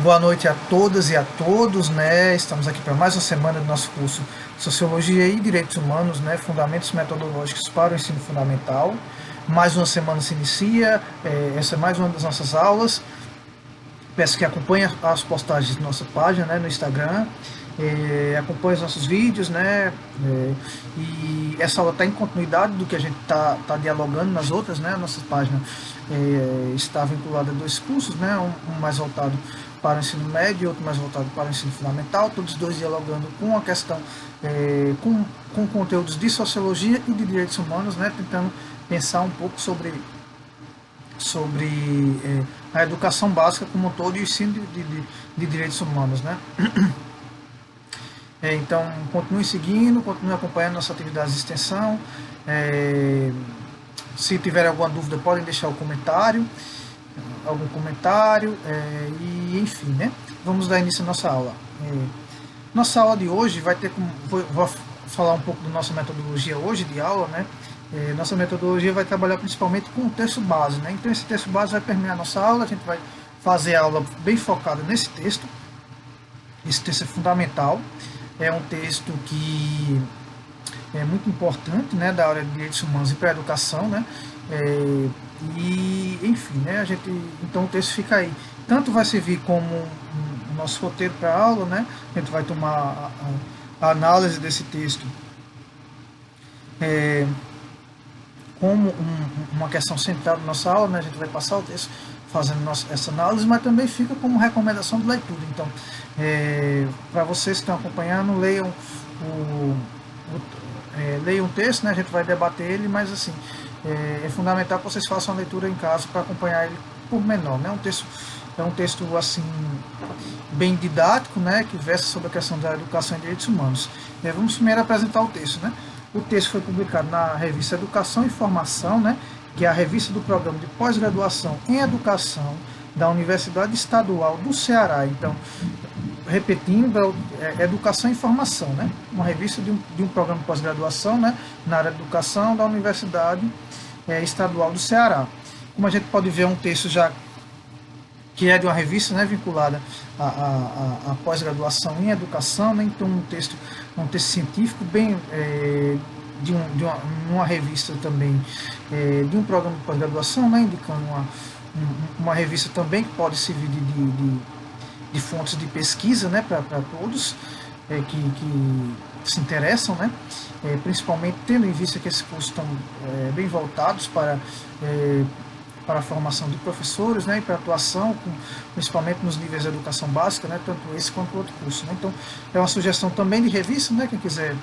Boa noite a todas e a todos, né? Estamos aqui para mais uma semana do nosso curso Sociologia e Direitos Humanos, né? Fundamentos metodológicos para o ensino fundamental. Mais uma semana se inicia, essa é mais uma das nossas aulas. Peço que acompanhe as postagens da nossa página, né, no Instagram, acompanhe os nossos vídeos, né, e essa aula está em continuidade do que a gente tá dialogando nas outras, né, a nossa página está vinculada a dois cursos, né, um mais voltado para o ensino médio e outro mais voltado para o ensino fundamental, todos dois dialogando com a questão, com conteúdos de sociologia e de direitos humanos, né, tentando pensar um pouco sobre a educação básica como um todo e o ensino de direitos humanos, né? Então, continue seguindo, continue acompanhando nossas atividades de extensão. Se tiver alguma dúvida, podem deixar algum comentário, e enfim, né? Vamos dar início à nossa aula. Nossa aula de hoje vai ter como... Vou falar um pouco da nossa metodologia hoje de aula, né? Nossa metodologia vai trabalhar principalmente com o texto base, né? Então esse texto base vai permear a nossa aula, a gente vai fazer a aula bem focada nesse texto. Esse texto é fundamental, é um texto que é muito importante, né, da área de direitos humanos e para a educação, né? E enfim, né, então o texto fica aí. Tanto vai servir como um nosso roteiro para a aula, né? A gente vai tomar a análise desse texto como uma questão central da nossa aula, né? A gente vai passar o texto fazendo essa análise, mas também fica como recomendação de leitura. Então, para vocês que estão acompanhando, leiam o texto, né? A gente vai debater ele, mas assim, é fundamental que vocês façam a leitura em casa para acompanhar ele por menor, né? É um texto assim bem didático, né? Que versa sobre a questão da educação e direitos humanos. Vamos primeiro apresentar o texto, né? O texto foi publicado na revista Educação e Formação, né, que é a revista do programa de pós-graduação em educação da Universidade Estadual do Ceará. Então, repetindo, Educação e Formação, né, uma revista de um programa de pós-graduação, né, na área de educação da Universidade Estadual do Ceará. Como a gente pode ver, é um texto já que é de uma revista, né, vinculada à pós-graduação em educação, né, então um texto científico bem uma revista também de um programa de pós-graduação, né, indicando uma revista também que pode servir de fontes de pesquisa, né, para todos que se interessam, né, principalmente tendo em vista que esses cursos estão bem voltados para a formação de professores, né, e para a atuação, principalmente nos níveis de educação básica, né, tanto esse quanto o outro curso, né. Então, é uma sugestão também de revista, né, quem quiser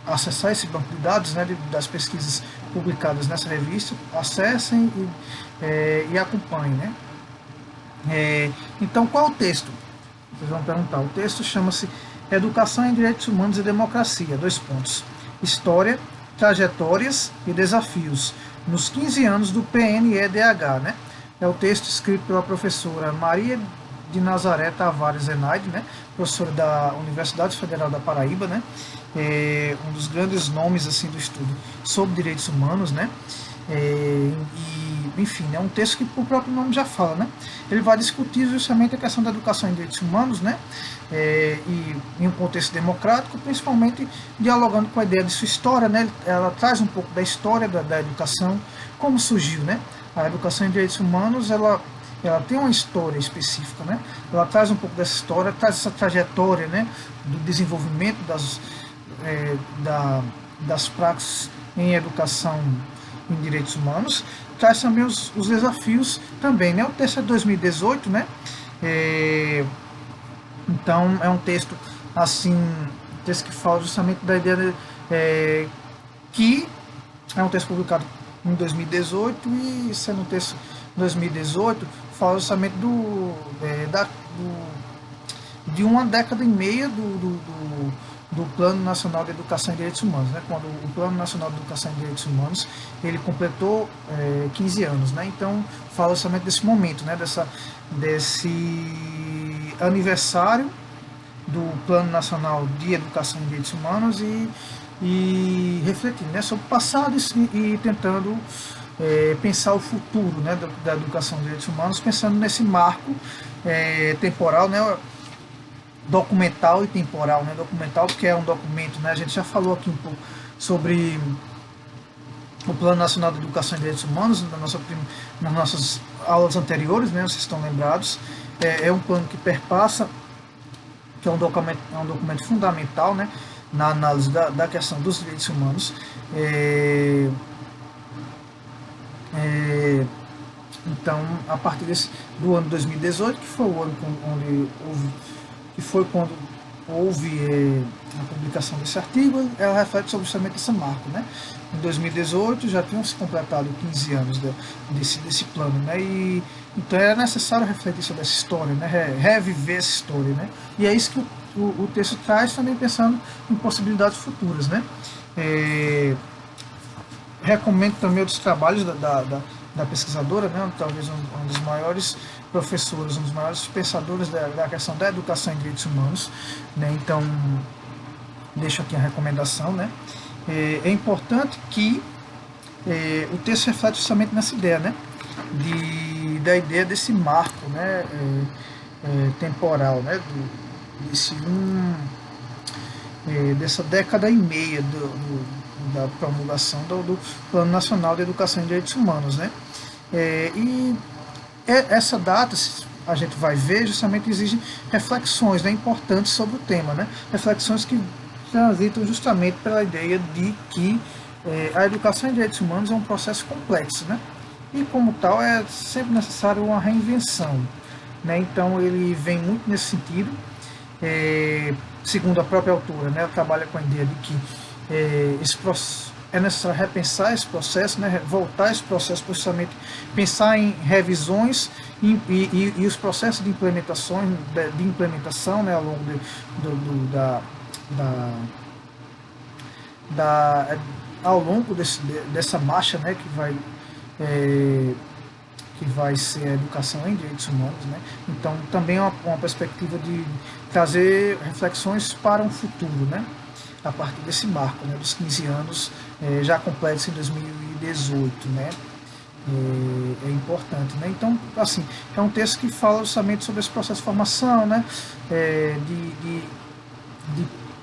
acessar esse banco de dados, né, das pesquisas publicadas nessa revista, acessem e acompanhem, né. Então, qual é o texto? Vocês vão perguntar. O texto chama-se Educação em Direitos Humanos e Democracia, : História, Trajetórias e Desafios, nos 15 anos do PNEDH, né? É o texto escrito pela professora Maria de Nazaré Tavares Zenaide, né? Professora da Universidade Federal da Paraíba, né? Um dos grandes nomes assim do estudo sobre direitos humanos, né? Enfim, é um texto que o próprio nome já fala, né? Ele vai discutir justamente a questão da educação em direitos humanos, né? E em um contexto democrático, principalmente dialogando com a ideia de sua história, né? Ela traz um pouco da história da educação, como surgiu, né? A educação em direitos humanos, ela tem uma história específica, né? Ela traz um pouco dessa história, traz essa trajetória, né? Do desenvolvimento das práticas em educação em direitos humanos, traz também os desafios também, né? O texto é de 2018, né? Então é um texto assim, um texto que fala justamente da ideia que é um texto publicado em 2018 e sendo um texto de 2018 fala justamente de uma década e meia do Plano Nacional de Educação e Direitos Humanos, né? Quando o Plano Nacional de Educação e Direitos Humanos ele completou 15 anos, né? Então fala somente desse momento, né? Desse aniversário do Plano Nacional de Educação e Direitos Humanos e refletindo, né, sobre o passado e tentando pensar o futuro, né, da educação de direitos humanos, pensando nesse marco temporal, né, documental e temporal, né, documental porque é um documento, né, a gente já falou aqui um pouco sobre o Plano Nacional de Educação e Direitos Humanos nas nossas aulas anteriores, né, vocês estão lembrados. É um plano que perpassa, que é um documento fundamental, né, na análise da questão dos direitos humanos. Então, a partir do ano 2018, que foi o ano que foi quando houve a publicação desse artigo, ela reflete sobre justamente essa marca, né? Em 2018 já tinham se completado 15 anos desse plano, né? E então era necessário refletir sobre essa história, né? Reviver essa história, né? E é isso que o texto traz, também pensando em possibilidades futuras, né? Recomendo também outros trabalhos da pesquisadora, né, talvez um dos maiores professores, um dos maiores pensadores da questão da educação em direitos humanos, né, então deixo aqui a recomendação, né. É importante que o texto reflete justamente nessa ideia, né, da ideia desse marco, né, temporal, né, dessa década e meia da promulgação do Plano Nacional de Educação e Direitos Humanos, né? E essa data, a gente vai ver, justamente exige reflexões, né, importantes sobre o tema, né? Reflexões que transitam justamente pela ideia de que a educação em direitos humanos é um processo complexo, né? E como tal é sempre necessário uma reinvenção, né? Então ele vem muito nesse sentido, segundo a própria autora, né? Ela trabalha com a ideia de que é necessário repensar esse processo, né, voltar esse processo, justamente pensar em revisões e os processos de implementação, né, ao longo ao longo dessa marcha, né, que vai ser a educação em direitos humanos, né? Então também é uma perspectiva de trazer reflexões para um futuro, né? A partir desse marco, né, dos 15 anos, já completos em 2018, né, é importante, né. Então, assim, é um texto que fala justamente sobre esse processo de formação, né, de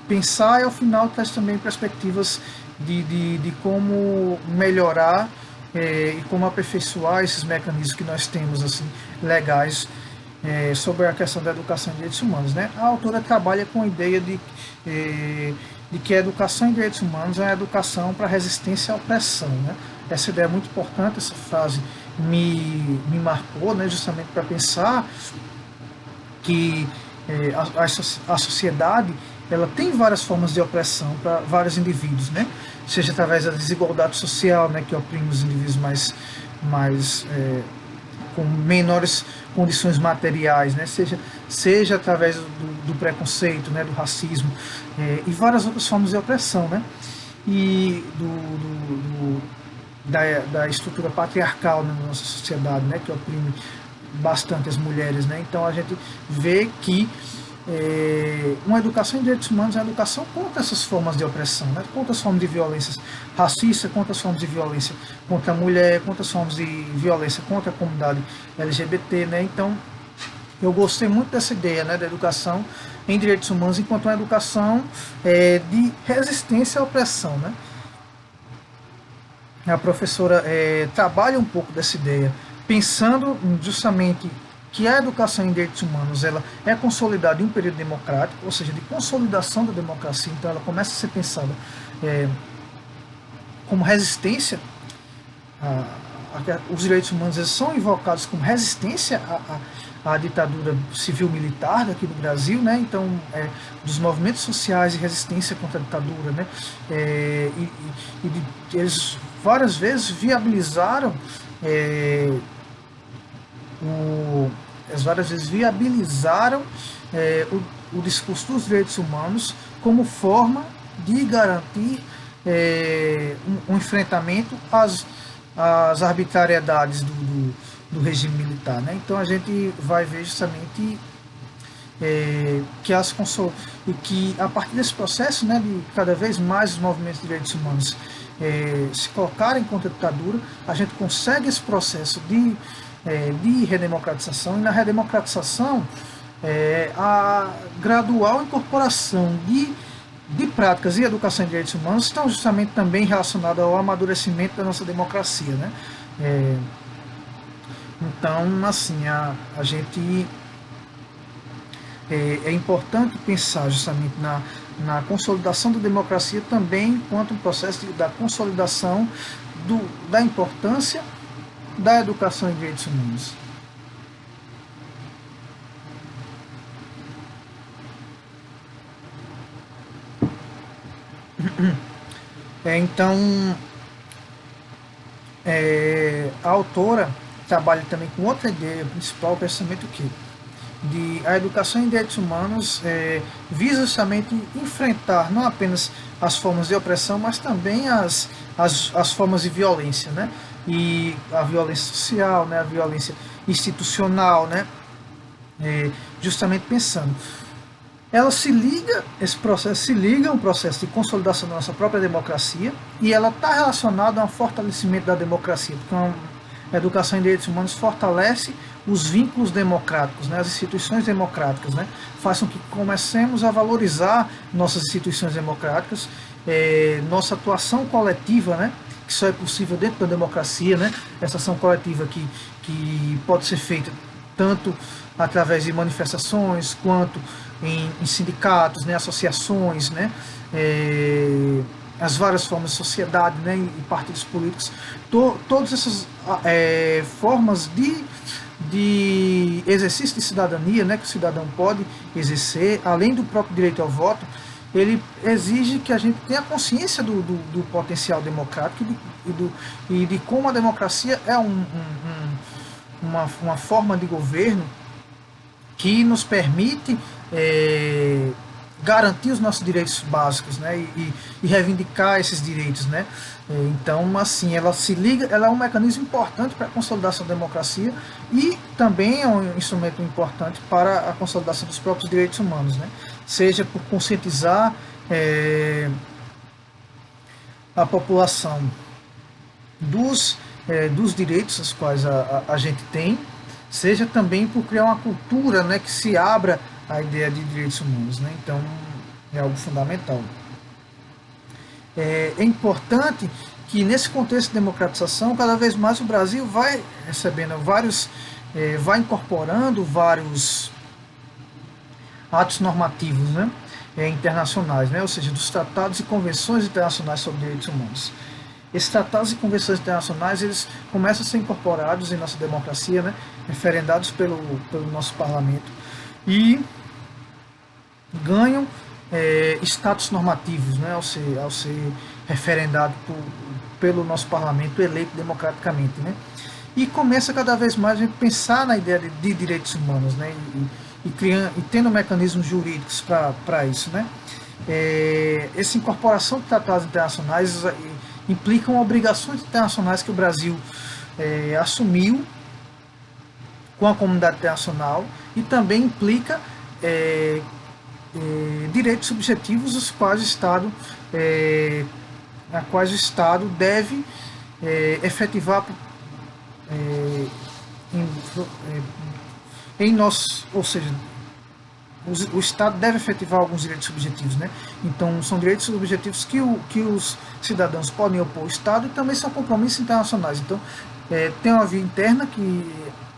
pensar, e ao final traz também perspectivas de como melhorar e como aperfeiçoar esses mecanismos que nós temos, assim, legais, sobre a questão da educação em direitos humanos, né. A autora trabalha com a ideia de que a educação em direitos humanos é a educação para resistência à opressão, né. Essa ideia é muito importante, essa frase me marcou, né, justamente para pensar que a sociedade ela tem várias formas de opressão para vários indivíduos, né, seja através da desigualdade social, né, que oprime os indivíduos com menores condições materiais, né, seja através do preconceito, né, do racismo, e várias outras formas de opressão, né, e da estrutura patriarcal, né, na nossa sociedade, né, que oprime bastante as mulheres, né. Então a gente vê que uma educação em direitos humanos é uma educação contra essas formas de opressão, né? Contra as formas de violência racista, contra as formas de violência contra a mulher, contra as formas de violência contra a comunidade LGBT, né? Então, eu gostei muito dessa ideia, né, da educação em direitos humanos enquanto uma educação de resistência à opressão, né? A professora trabalha um pouco dessa ideia, pensando justamente que a educação em direitos humanos ela é consolidada em um período democrático, ou seja, de consolidação da democracia, então ela começa a ser pensada como resistência, os direitos humanos eles são invocados como resistência à ditadura civil-militar daqui do Brasil, né? Então, dos movimentos sociais e resistência contra a ditadura, né? Eles várias vezes viabilizaram o discurso dos direitos humanos como forma de garantir um enfrentamento às arbitrariedades do regime militar, né? Então a gente vai ver justamente que a partir desse processo, né, de cada vez mais os movimentos de direitos humanos se colocarem contra a ditadura, a gente consegue esse processo de redemocratização, e na redemocratização a gradual incorporação de práticas e educação em direitos humanos estão justamente também relacionadas ao amadurecimento da nossa democracia, né? Então, assim, a gente é importante pensar justamente na consolidação da democracia também enquanto um processo da consolidação da importância da educação em direitos humanos. Então, a autora trabalha também com outra ideia principal, o pensamento que a educação em direitos humanos visa justamente enfrentar não apenas as formas de opressão, mas também as formas de violência, né? E a violência social, né? A violência institucional, né? Justamente pensando. Ela se liga, esse processo se liga a um processo de consolidação da nossa própria democracia, e ela está relacionada a um fortalecimento da democracia, porque a educação em direitos humanos fortalece os vínculos democráticos, né, as instituições democráticas, né, faz com que comecemos a valorizar nossas instituições democráticas, nossa atuação coletiva, né, que só é possível dentro da democracia, né, essa ação coletiva que pode ser feita tanto através de manifestações quanto em sindicatos, né, associações, né, as várias formas de sociedade, né, e partidos políticos, todas essas formas de exercício de cidadania, né, que o cidadão pode exercer, além do próprio direito ao voto, ele exige que a gente tenha consciência do potencial democrático e de como a democracia é uma forma de governo que nos permite garantir os nossos direitos básicos, né, e reivindicar esses direitos, né. Então, assim, ela se liga, ela é um mecanismo importante para a consolidação da democracia e também é um instrumento importante para a consolidação dos próprios direitos humanos, né, seja por conscientizar a população dos direitos aos quais a gente tem, seja também por criar uma cultura, né, que se abra à ideia de direitos humanos, né? Então é algo fundamental. É importante que nesse contexto de democratização, cada vez mais o Brasil vai recebendo vai incorporando vários atos normativos, né, internacionais, né, ou seja, dos tratados e convenções internacionais sobre direitos humanos. Esses tratados e convenções internacionais, eles começam a ser incorporados em nossa democracia, né, referendados pelo nosso parlamento, e ganham status normativos, né, ao ser referendado pelo nosso parlamento eleito democraticamente, né, e começa cada vez mais a gente pensar na ideia de direitos humanos, né, e tendo mecanismos jurídicos para isso, né. Essa incorporação de tratados internacionais implicam obrigações internacionais que o Brasil assumiu com a comunidade internacional, e também implica direitos subjetivos os quais o Estado deve efetivar em nós, ou seja, o Estado deve efetivar alguns direitos subjetivos, né? Então, são direitos subjetivos que os cidadãos podem opor ao Estado, e também são compromissos internacionais. Então, tem uma via interna que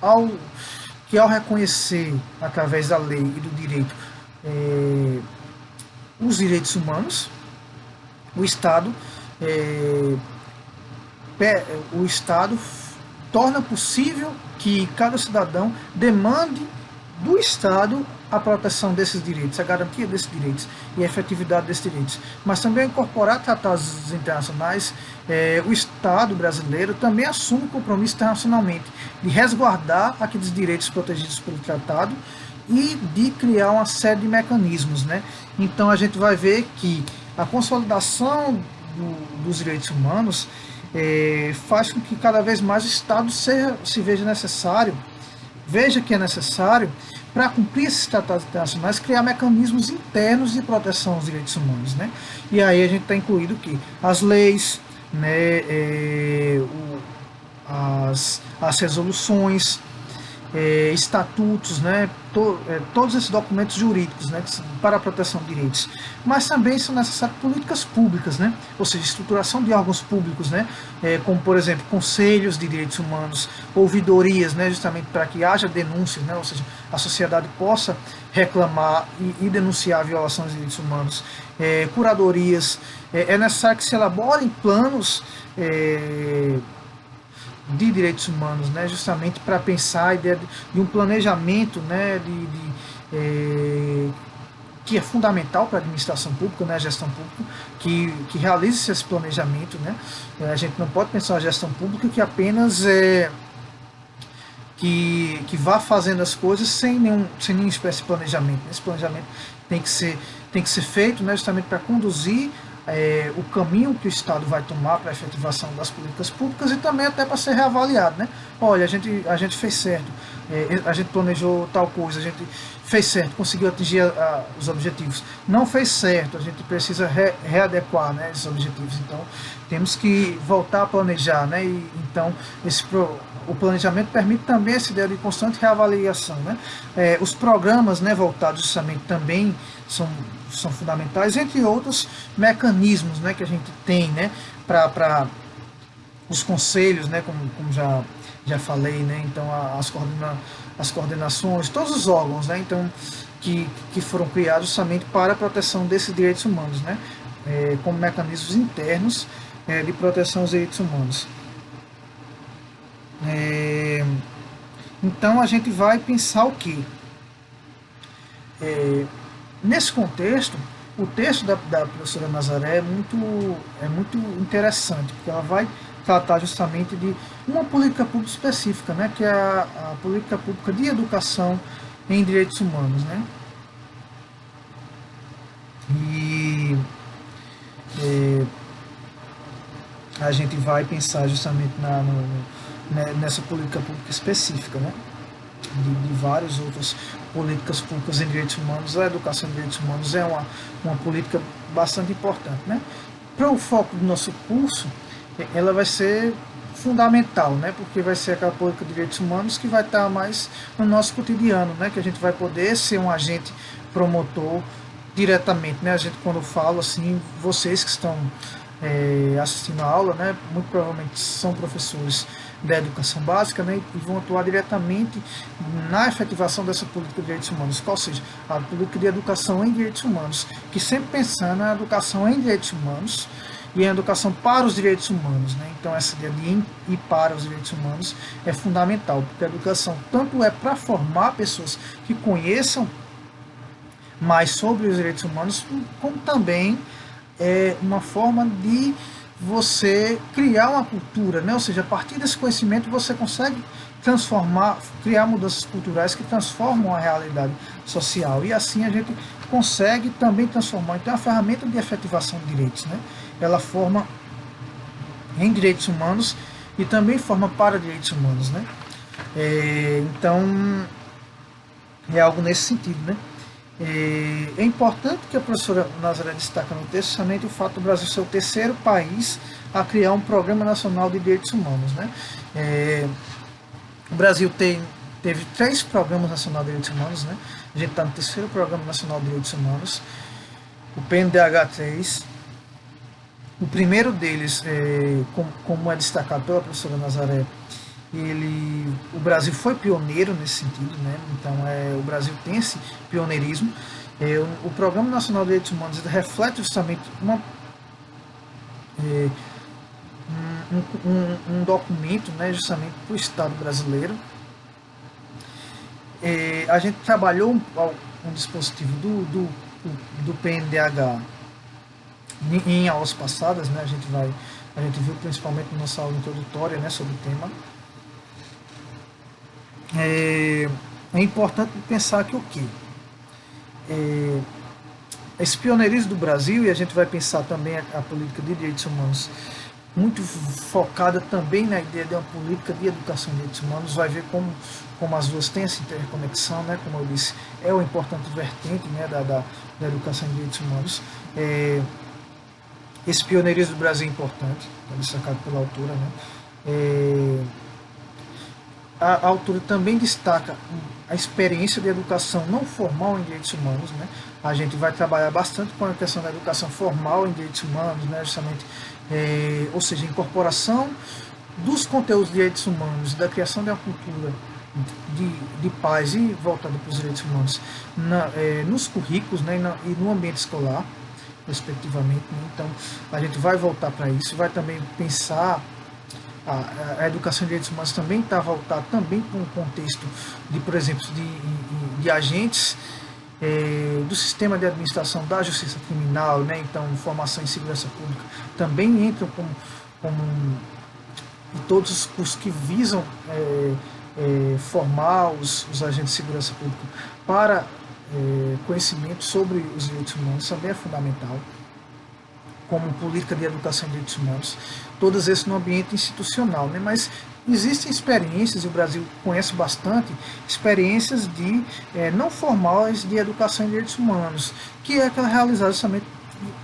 ao reconhecer, através da lei e do direito, os direitos humanos, o Estado torna possível que cada cidadão demande do Estado a proteção desses direitos, a garantia desses direitos e a efetividade desses direitos. Mas também incorporar tratados internacionais, o Estado brasileiro também assume compromisso internacionalmente de resguardar aqueles direitos protegidos pelo tratado e de criar uma série de mecanismos, né? Então a gente vai ver que a consolidação dos direitos humanos faz com que cada vez mais o Estado veja que é necessário, para cumprir esses tratados internacionais, criar mecanismos internos de proteção aos direitos humanos, né? E aí a gente está incluído que as leis, né, as resoluções, estatutos, né, todos esses documentos jurídicos, né, para a proteção de direitos. Mas também são necessárias políticas públicas, né, ou seja, estruturação de órgãos públicos, né, como por exemplo conselhos de direitos humanos, ouvidorias, né, justamente para que haja denúncias, né, ou seja, a sociedade possa reclamar e denunciar violações de direitos humanos, curadorias. É necessário que se elaborem planos de direitos humanos, né, justamente para pensar a ideia de um planejamento, né, que é fundamental para a administração pública, né, a gestão pública, que realize esse planejamento. Né. A gente não pode pensar a gestão pública que apenas que vá fazendo as coisas sem nenhuma espécie de planejamento. Esse planejamento tem que ser feito, né, justamente para conduzir o caminho que o Estado vai tomar para a efetivação das políticas públicas e também até para ser reavaliado. Né? Olha, a gente fez certo, a gente planejou tal coisa, a gente fez certo, conseguiu atingir os objetivos. Não fez certo, a gente precisa readequar, né, esses objetivos. Então, temos que voltar a planejar. Né? Então, o planejamento permite também essa ideia de constante reavaliação. Né? Os programas, né, voltados justamente também são fundamentais, entre outros mecanismos, né, que a gente tem, né, para os conselhos, né, como já falei, né, então as coordenações, todos os órgãos, né, então, que foram criados justamente para a proteção desses direitos humanos, né, como mecanismos internos de proteção aos direitos humanos. Então a gente vai pensar o quê? Nesse contexto, o texto da professora Nazaré é muito interessante, porque ela vai tratar justamente de uma política pública específica, né, que é a política pública de educação em direitos humanos. Né? E a gente vai pensar justamente nessa política pública específica, né? De várias outras políticas públicas em direitos humanos. A educação em direitos humanos é uma política bastante importante. Né? Para o foco do nosso curso, ela vai ser fundamental, né? Porque vai ser aquela política de direitos humanos que vai estar mais no nosso cotidiano, né? Que a gente vai poder ser um agente promotor diretamente. Né? A gente, quando fala assim, vocês que estão assistindo a aula, né, muito provavelmente são professores da educação básica, né, e vão atuar diretamente na efetivação dessa política de direitos humanos, qual seja, a política de educação em direitos humanos, que sempre pensando na educação em direitos humanos e a educação para os direitos humanos. Né? Então essa ideia de em e para os direitos humanos é fundamental, porque a educação tanto é para formar pessoas que conheçam mais sobre os direitos humanos, como também uma forma de você criar uma cultura, né? Ou seja, a partir desse conhecimento você consegue criar mudanças culturais que transformam a realidade social, e assim a gente consegue também transformar. Então, a ferramenta de efetivação de direitos, né? Ela forma em direitos humanos e também forma para direitos humanos, né? Então, é algo nesse sentido, né? É importante que a professora Nazaré destaca no texto somente o fato do Brasil ser o terceiro país a criar um Programa Nacional de Direitos Humanos. Né? O Brasil teve 3 Programas Nacionais de Direitos Humanos. Né? A gente está no terceiro Programa Nacional de Direitos Humanos, o PNDH3. O primeiro deles, como é destacado pela professora Nazaré, o Brasil foi pioneiro nesse sentido, né? Então o Brasil tem esse pioneirismo. O Programa Nacional de Direitos Humanos reflete justamente um documento, né, justamente para o Estado brasileiro. A gente trabalhou um dispositivo do PNDH em aulas passadas, né? A gente viu principalmente na nossa aula introdutória, né, sobre o tema. É importante pensar que o quê? Esse pioneirismo do Brasil, e a gente vai pensar também a política de direitos humanos muito focada também na ideia de uma política de educação de direitos humanos, vai ver como as duas têm essa interconexão, né? Como eu disse, é uma importante vertente, né, da educação de direitos humanos. Esse pioneirismo do Brasil é importante, destacado pela autora, né? A autora também destaca a experiência de educação não formal em direitos humanos, né? A gente vai trabalhar bastante com a questão da educação formal em direitos humanos, né? Justamente, ou seja, a incorporação dos conteúdos de direitos humanos, da criação de uma cultura de paz e voltada para os direitos humanos nos currículos, né? E no ambiente escolar, respectivamente, né? Então, a gente vai voltar para isso, vai também pensar a educação de direitos humanos também está voltada também para um contexto de, por exemplo, de agentes do sistema de administração da justiça criminal, né? Então, formação em segurança pública também entram como todos os cursos que visam formar os agentes de segurança pública para conhecimento sobre os direitos humanos também é fundamental, como política de educação em direitos humanos, todas esses no ambiente institucional, né? Mas existem experiências, e o Brasil conhece bastante, experiências não formais de educação em direitos humanos, que é realizada justamente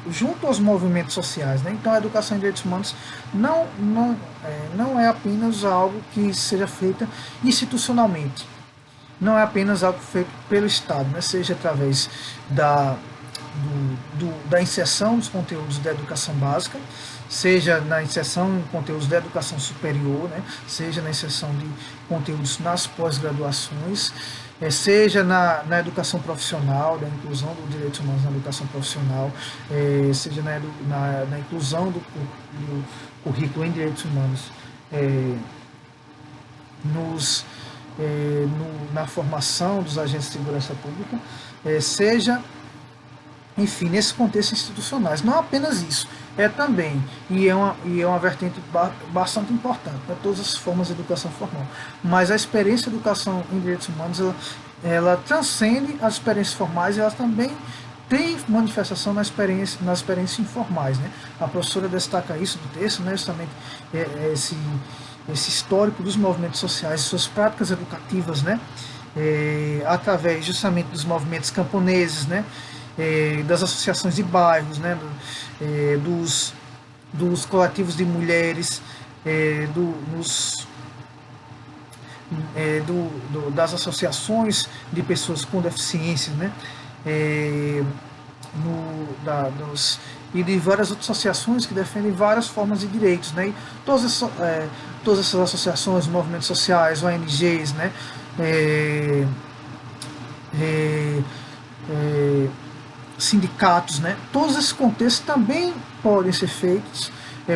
junto aos movimentos sociais, né? Então a educação em direitos humanos não é apenas algo que seja feita institucionalmente, não é apenas algo feito pelo Estado, né? Seja através da inserção dos conteúdos da educação básica, seja na inserção em conteúdos da educação superior, né? Seja na inserção de conteúdos nas pós-graduações, seja na educação profissional, da inclusão dos direitos humanos na educação profissional, seja na inclusão do currículo em direitos humanos na formação dos agentes de segurança pública, seja, enfim, nesse contexto institucionais. Não apenas isso, também, e é uma vertente bastante importante para todas as formas de educação formal. Mas a experiência de educação em direitos humanos, ela transcende as experiências formais e ela também tem manifestação nas experiências informais, né? A professora destaca isso do texto, né? Justamente esse histórico dos movimentos sociais, suas práticas educativas, né? Através justamente dos movimentos camponeses, né? Das associações de bairros, né? Dos coletivos de mulheres, das associações de pessoas com deficiência, né? E de várias outras associações que defendem várias formas de direitos, né? E todas essas associações, movimentos sociais, ONGs, né? Sindicatos, né? Todos esses contextos também podem ser feitos,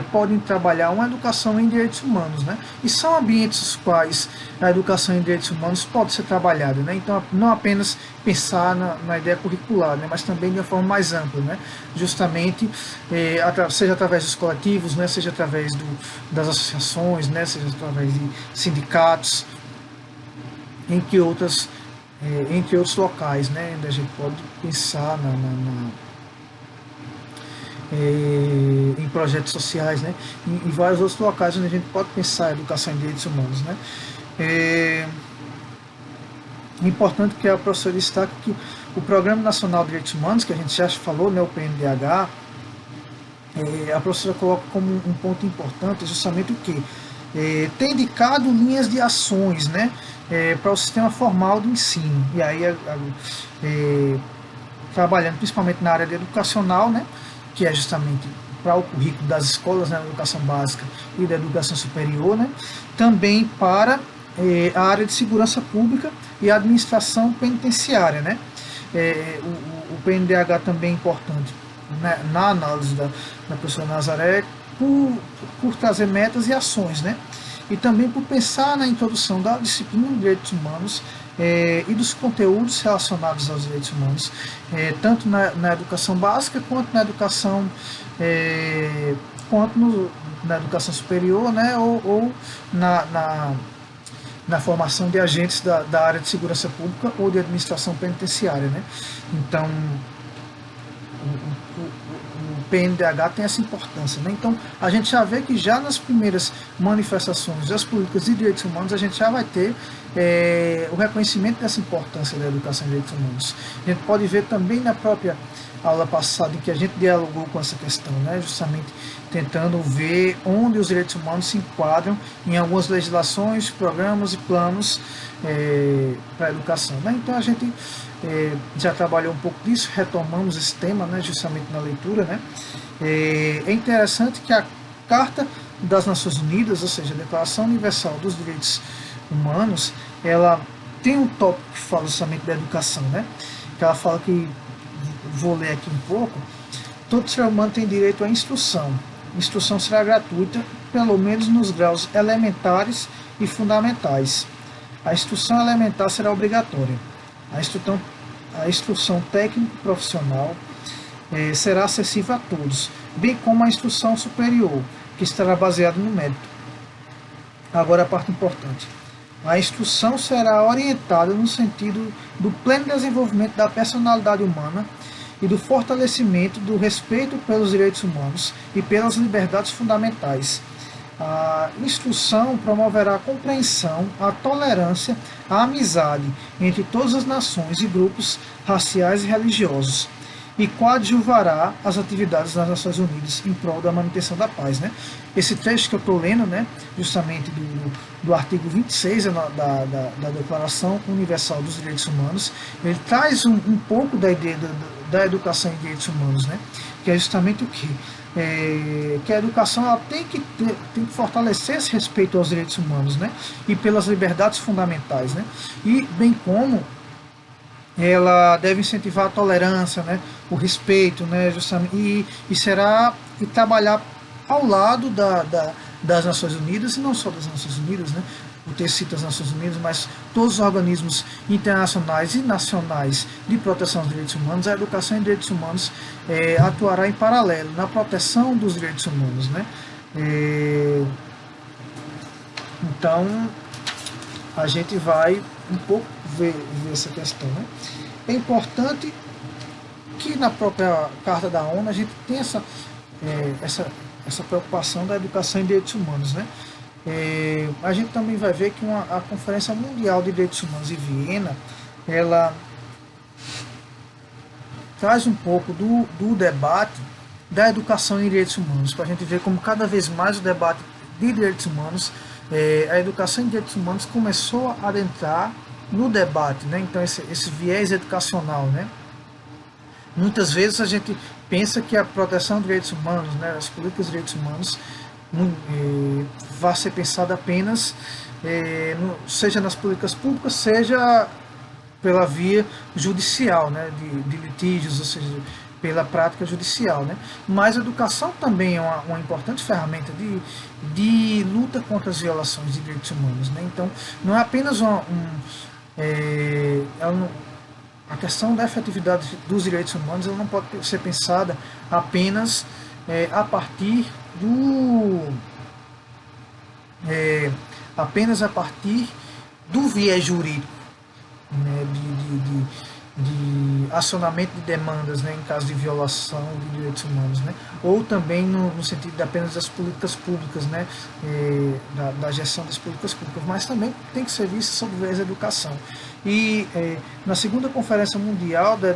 podem trabalhar uma educação em direitos humanos, né? E são ambientes nos quais a educação em direitos humanos pode ser trabalhada, né? Então, não apenas pensar na ideia curricular, né? Mas também de uma forma mais ampla, né? Justamente, seja através dos coletivos, né? Seja através das associações, né? Seja através de sindicatos, entre outros locais, né? Onde a gente pode pensar em projetos sociais, né? Em vários outros locais onde a gente pode pensar a educação em direitos humanos, né? É importante que a professora destaque que o Programa Nacional de Direitos Humanos, que a gente já falou, né, o PNDH, a professora coloca como um ponto importante justamente o que? Tem indicado linhas de ações, né, para o sistema formal de ensino, e aí trabalhando principalmente na área educacional, né, que é justamente para o currículo das escolas, né, da educação básica e da educação superior, né, também para a área de segurança pública e a administração penitenciária, né. O PNDH também é importante, né, na análise da professora Nazaré, por trazer metas e ações, né, e também por pensar na introdução da disciplina de direitos humanos e dos conteúdos relacionados aos direitos humanos, tanto na educação básica quanto na educação na educação superior, né, ou na formação de agentes da área de segurança pública ou de administração penitenciária, né. Então, o PNDH tem essa importância, né? Então, a gente já vê que já nas primeiras manifestações das políticas de direitos humanos, a gente já vai ter o reconhecimento dessa importância da educação em direitos humanos. A gente pode ver também na própria aula passada em que a gente dialogou com essa questão, né, justamente tentando ver onde os direitos humanos se enquadram em algumas legislações, programas e planos para a educação. Né? Então a gente já trabalhou um pouco disso, retomamos esse tema, né, justamente na leitura. Né? É interessante que a Carta das Nações Unidas, ou seja, a Declaração Universal dos Direitos Humanos, ela tem um tópico que fala justamente da educação, né? Que ela fala que, vou ler aqui um pouco, todo ser humano tem direito à instrução. Instrução será gratuita, pelo menos nos graus elementares e fundamentais. A instrução elementar será obrigatória. A instrução técnico-profissional será acessível a todos, bem como a instrução superior, que estará baseada no mérito. Agora a parte importante. A instrução será orientada no sentido do pleno desenvolvimento da personalidade humana e do fortalecimento do respeito pelos direitos humanos e pelas liberdades fundamentais. A instrução promoverá a compreensão, a tolerância, a amizade entre todas as nações e grupos raciais e religiosos, e coadjuvará as atividades das Nações Unidas em prol da manutenção da paz. Né? Esse trecho que eu estou lendo, né, justamente do artigo 26 da Declaração Universal dos Direitos Humanos, ele traz um pouco da ideia da educação em direitos humanos, né? Que é justamente o quê? Que a educação ela tem que fortalecer esse respeito aos direitos humanos, né? E pelas liberdades fundamentais, né? E bem como ela deve incentivar a tolerância, né, o respeito, né, justamente, e trabalhar ao lado das Nações Unidas, e não só das Nações Unidas, né, o texto cita as Nações Unidas, mas todos os organismos internacionais e nacionais de proteção dos direitos humanos. A educação em direitos humanos atuará em paralelo na proteção dos direitos humanos. Né. Então, a gente vai um pouco ver essa questão. Né? É importante que na própria Carta da ONU a gente tenha essa preocupação da educação em direitos humanos. Né? A gente também vai ver que a Conferência Mundial de Direitos Humanos em Viena, ela traz um pouco do debate da educação em direitos humanos, para a gente ver como cada vez mais o debate de direitos humanos, a educação em direitos humanos começou a adentrar no debate, né? Então esse viés educacional, né? Muitas vezes a gente pensa que a proteção dos direitos humanos, né, as políticas de direitos humanos, vai ser pensada apenas, seja nas políticas públicas, seja pela via judicial, né, de litígios, ou seja, pela prática judicial. Né? Mas a educação também é uma importante ferramenta de luta contra as violações de direitos humanos. Né? Então, não é apenas a questão da efetividade dos direitos humanos, ela não pode ser pensada apenas a partir do viés jurídico, né, de acionamento de demandas, né, em caso de violação de direitos humanos, né, ou também no sentido de apenas das políticas públicas, né, da gestão das políticas públicas, mas também tem que ser visto sob o viés da educação. E na segunda Conferência Mundial de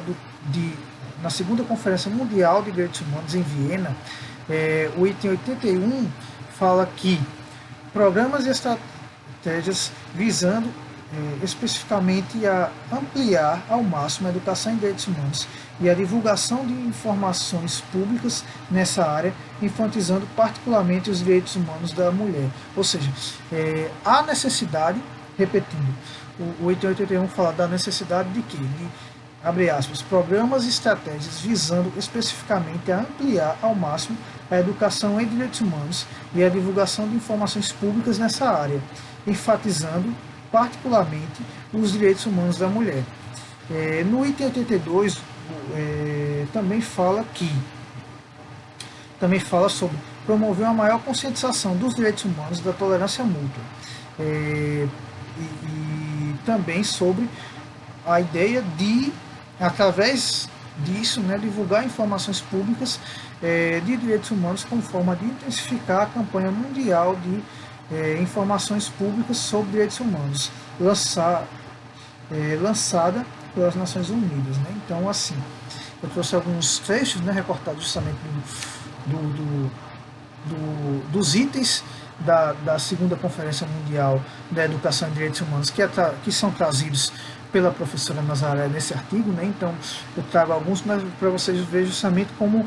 Direitos Humanos em Viena, o item 81 fala que programas e estratégias visando especificamente a ampliar ao máximo a educação em direitos humanos e a divulgação de informações públicas nessa área, enfatizando particularmente os direitos humanos da mulher. Ou seja, há necessidade, repetindo, o 881 fala da necessidade de quê? Abre aspas, programas e estratégias visando especificamente a ampliar ao máximo a educação em direitos humanos e a divulgação de informações públicas nessa área, enfatizando particularmente os direitos humanos da mulher. No item 82 também fala sobre promover uma maior conscientização dos direitos humanos e da tolerância mútua. E também sobre a ideia de, através disso, né, divulgar informações públicas de direitos humanos como forma de intensificar a campanha mundial de informações públicas sobre direitos humanos, lançar, lançada pelas Nações Unidas, né? Então, assim, eu trouxe alguns trechos, né, recortados justamente dos itens da segunda Conferência Mundial da Educação e Direitos Humanos, que são trazidos pela professora Nazaré nesse artigo, né? Então eu trago alguns para vocês verem justamente como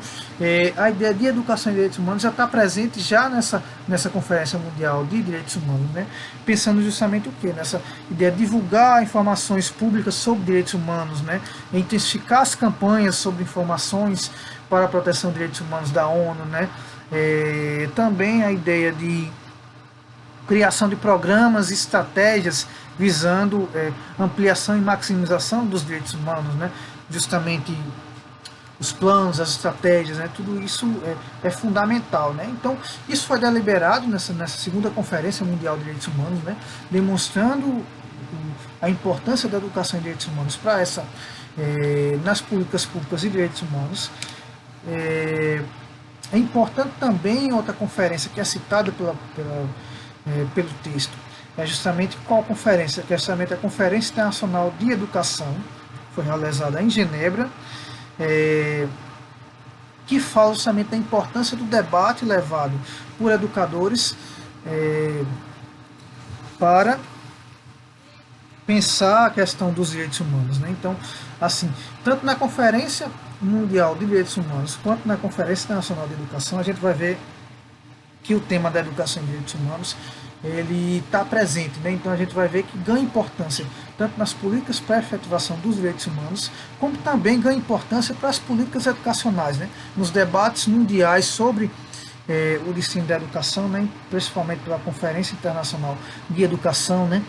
a ideia de educação e direitos humanos já está presente já nessa Conferência Mundial de Direitos Humanos, né? Pensando justamente o quê? Nessa ideia de divulgar informações públicas sobre direitos humanos, né? Intensificar as campanhas sobre informações para a proteção dos direitos humanos da ONU, né? Também a ideia de criação de programas e estratégias visando ampliação e maximização dos direitos humanos, né? Justamente os planos, as estratégias, né? Tudo isso é fundamental, né? Então, isso foi deliberado nessa segunda Conferência Mundial de Direitos Humanos, né? Demonstrando a importância da educação em direitos humanos para nas políticas públicas e direitos humanos. É importante também outra conferência que é citada pelo texto, é justamente qual conferência? Que é justamente a Conferência Internacional de Educação, foi realizada em Genebra, que fala justamente da importância do debate levado por educadores para pensar a questão dos direitos humanos, né? Então, assim, tanto na Conferência Mundial de Direitos Humanos quanto na Conferência Internacional de Educação, a gente vai ver que o tema da educação e direitos humanos ele está presente, né? Então a gente vai ver que ganha importância tanto nas políticas para a efetivação dos direitos humanos, como também ganha importância para as políticas educacionais, né? Nos debates mundiais sobre o destino da educação, né? Principalmente pela Conferência Internacional de Educação, né?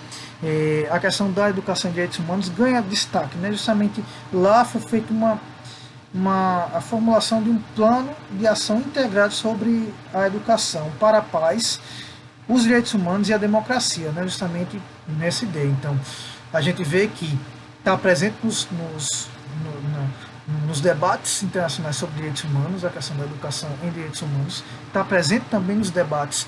A questão da educação e direitos humanos ganha destaque, né? Justamente lá foi feita a formulação de um plano de ação integrado sobre a educação para a paz, os direitos humanos e a democracia, né? Justamente nessa ideia. Então, a gente vê que está presente nos debates internacionais sobre direitos humanos, a questão da educação em direitos humanos, está presente também nos debates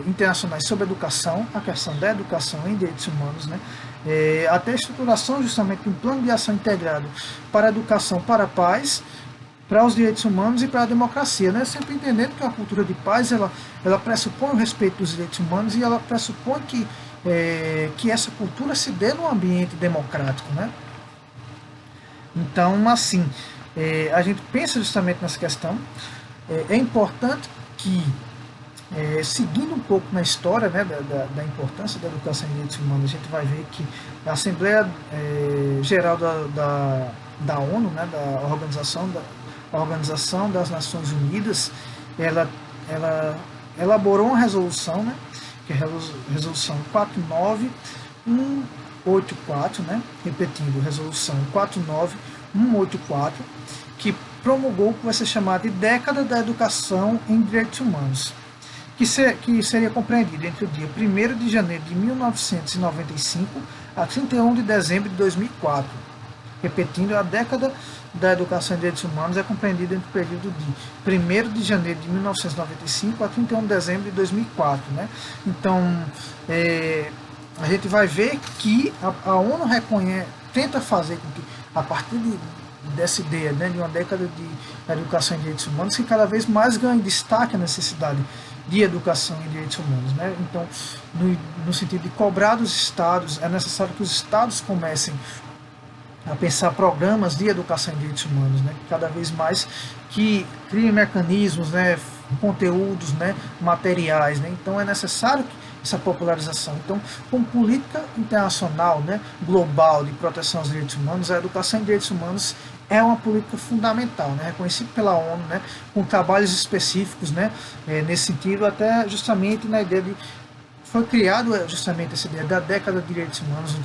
internacionais sobre educação, a questão da educação em direitos humanos, né? Até a estruturação justamente de um plano de ação integrado para a educação, para a paz, para os direitos humanos e para a democracia, né? Sempre entendendo que a cultura de paz ela pressupõe o respeito dos direitos humanos e ela pressupõe que essa cultura se dê num ambiente democrático, né? Então, assim, a gente pensa justamente nessa questão. É importante que, seguindo um pouco na história, né, da importância da educação em direitos humanos, a gente vai ver que a Assembleia Geral da ONU, né, da Organização das Nações Unidas, ela elaborou uma resolução, né, que é a resolução 49184, né, repetindo, resolução 49184, que promulgou o que vai ser chamado de Década da Educação em Direitos Humanos, que seria compreendido entre o dia 1º de janeiro de 1995 a 31 de dezembro de 2004. Repetindo, a década da educação em direitos humanos é compreendida entre o período de 1º de janeiro de 1995 a 31 de dezembro de 2004. Né? Então, a gente vai ver que a ONU tenta fazer com que, a partir dessa ideia, né, de uma década de educação em direitos humanos, que cada vez mais ganhe destaque a necessidade de educação em direitos humanos, né? Então, no sentido de cobrar dos estados, é necessário que os estados comecem a pensar programas de educação em direitos humanos, né? Cada vez mais que criem mecanismos, né, conteúdos, né, materiais, né? Então é necessário essa popularização. Então, como política internacional, né, global de proteção aos direitos humanos, a educação em direitos humanos é uma política fundamental, né, reconhecida pela ONU, né, com trabalhos específicos, né, nesse sentido, até justamente na ideia de foi criado justamente essa ideia da década de direitos humanos,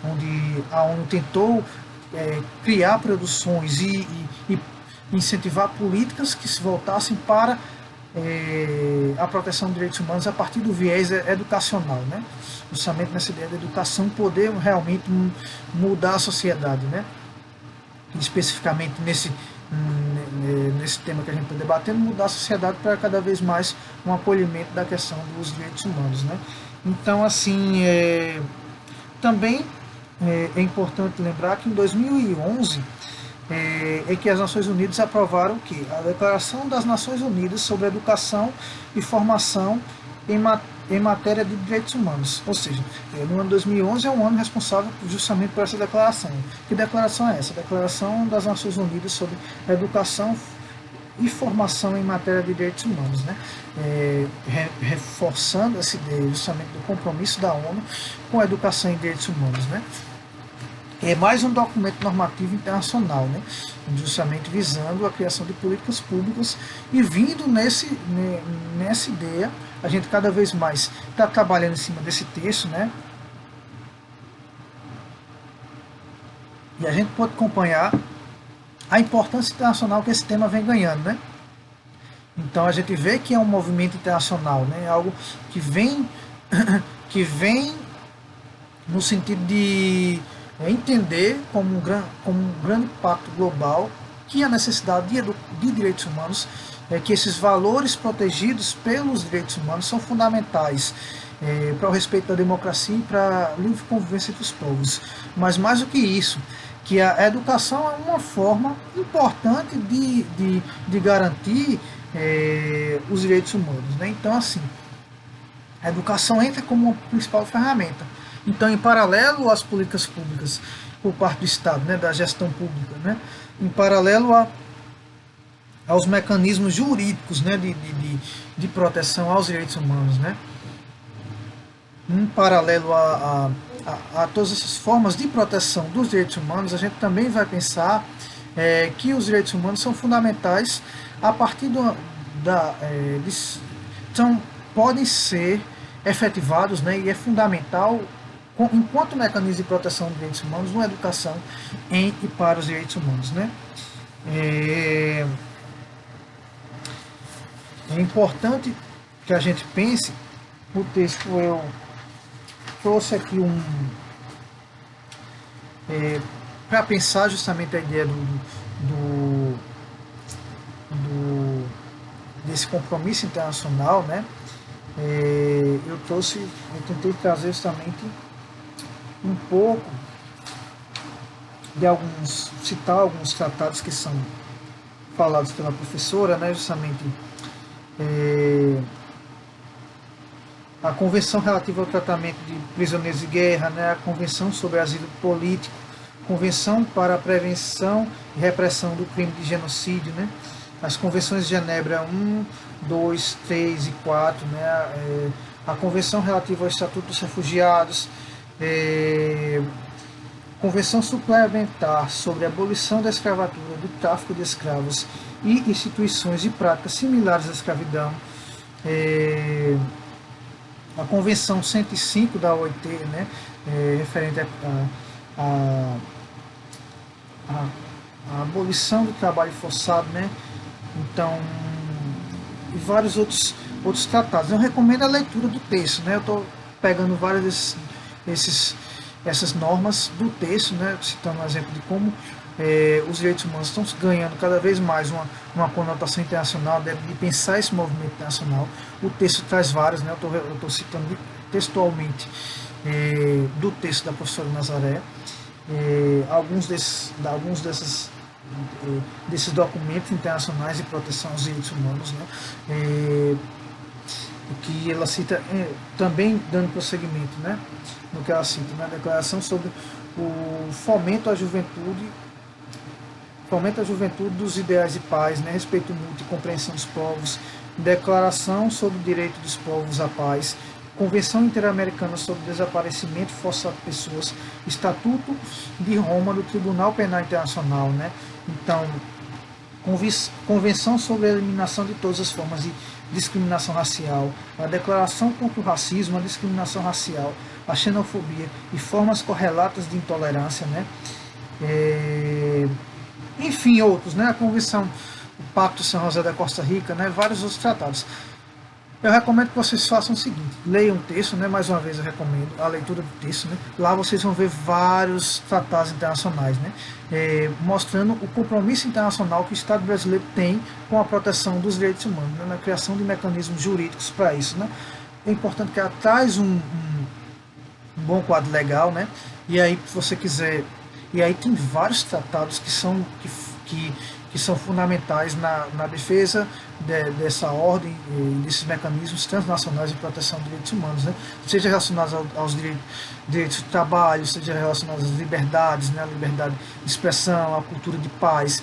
onde a ONU tentou criar produções e incentivar políticas que se voltassem para a proteção dos direitos humanos a partir do viés educacional, né? Justamente nessa ideia da educação poder realmente mudar a sociedade, né? Especificamente nesse tema que a gente está debatendo, mudar a sociedade para cada vez mais um acolhimento da questão dos direitos humanos, né? Então, assim, também é importante lembrar que em 2011 é que as Nações Unidas aprovaram o quê? A Declaração das Nações Unidas sobre Educação e Formação em matéria de direitos humanos. Ou seja, no ano 2011 é um ano responsável justamente por essa declaração. Que declaração é essa? A Declaração das Nações Unidas sobre Educação e Formação em matéria de direitos humanos, né? Reforçando essa ideia justamente do compromisso da ONU com a educação e direitos humanos, né? É mais um documento normativo internacional, né? Justamente visando a criação de políticas públicas e vindo nessa ideia, a gente cada vez mais está trabalhando em cima desse texto, né? E a gente pode acompanhar a importância internacional que esse tema vem ganhando, né? Então a gente vê que é um movimento internacional, né? Algo que vem que vem no sentido de entender como um grande pacto global que a necessidade de direitos humanos, que esses valores protegidos pelos direitos humanos são fundamentais para o respeito da democracia e para a livre convivência entre os povos. Mas mais do que isso, que a educação é uma forma importante de garantir os direitos humanos, né? Então, assim, a educação entra como uma principal ferramenta. Então, em paralelo às políticas públicas por parte do Estado, né, da gestão pública, né, em paralelo aos mecanismos jurídicos, né, de proteção aos direitos humanos, né, em paralelo a todas essas formas de proteção dos direitos humanos, a gente também vai pensar que os direitos humanos são fundamentais a partir podem ser efetivados, né, e é fundamental enquanto mecanismo de proteção dos direitos humanos na educação em e para os direitos humanos, né. É importante que a gente pense. No texto eu trouxe aqui para pensar justamente a ideia desse compromisso internacional, né? Eu tentei trazer justamente um pouco citar alguns tratados que são falados pela professora, né? Justamente a Convenção relativa ao tratamento de prisioneiros de guerra, né? A Convenção sobre asilo político, Convenção para a prevenção e repressão do crime de genocídio, né? As convenções de Genebra 1, 2, 3 e 4, né? A Convenção relativa ao Estatuto dos Refugiados, Convenção suplementar sobre a abolição da escravatura, do tráfico de escravos e instituições e práticas similares à escravidão, a Convenção 105 da OIT, né, referente à abolição do trabalho forçado, né, então, e vários outros tratados. Eu recomendo a leitura do texto, né, eu estou pegando várias essas normas do texto, né, citando um exemplo de como os direitos humanos estão ganhando cada vez mais uma conotação internacional, de pensar esse movimento internacional. O texto traz vários, né, eu estou citando textualmente do texto da professora Nazaré, alguns desses documentos internacionais de proteção aos direitos humanos, né, que ela cita, também dando prosseguimento, né, no que ela cita, na declaração sobre o fomento à juventude dos ideais de paz, né, respeito mútuo e compreensão dos povos, declaração sobre o direito dos povos à paz, Convenção Interamericana sobre o Desaparecimento Forçado de Pessoas, Estatuto de Roma do Tribunal Penal Internacional, né? Então, Convenção sobre a Eliminação de Todas as Formas de Discriminação Racial, a Declaração contra o Racismo, a Discriminação Racial, a Xenofobia e Formas Correlatas de Intolerância, né? Enfim, outros, né? A Convenção, o Pacto São José da Costa Rica, né? Vários outros tratados. Eu recomendo que vocês façam o seguinte: leiam o texto, né? Mais uma vez eu recomendo a leitura do texto, né? Lá vocês vão ver vários tratados internacionais, né? Mostrando o compromisso internacional que o Estado brasileiro tem com a proteção dos direitos humanos, né? Na criação de mecanismos jurídicos para isso, né? é importante que ela traz um bom quadro legal, né? E aí, se você quiser, e aí tem vários tratados que são fundamentais na defesa dessa ordem e desses mecanismos transnacionais de proteção de direitos humanos, né? Seja relacionados aos direitos de trabalho, seja relacionados às liberdades, né? A liberdade de expressão, a cultura de paz,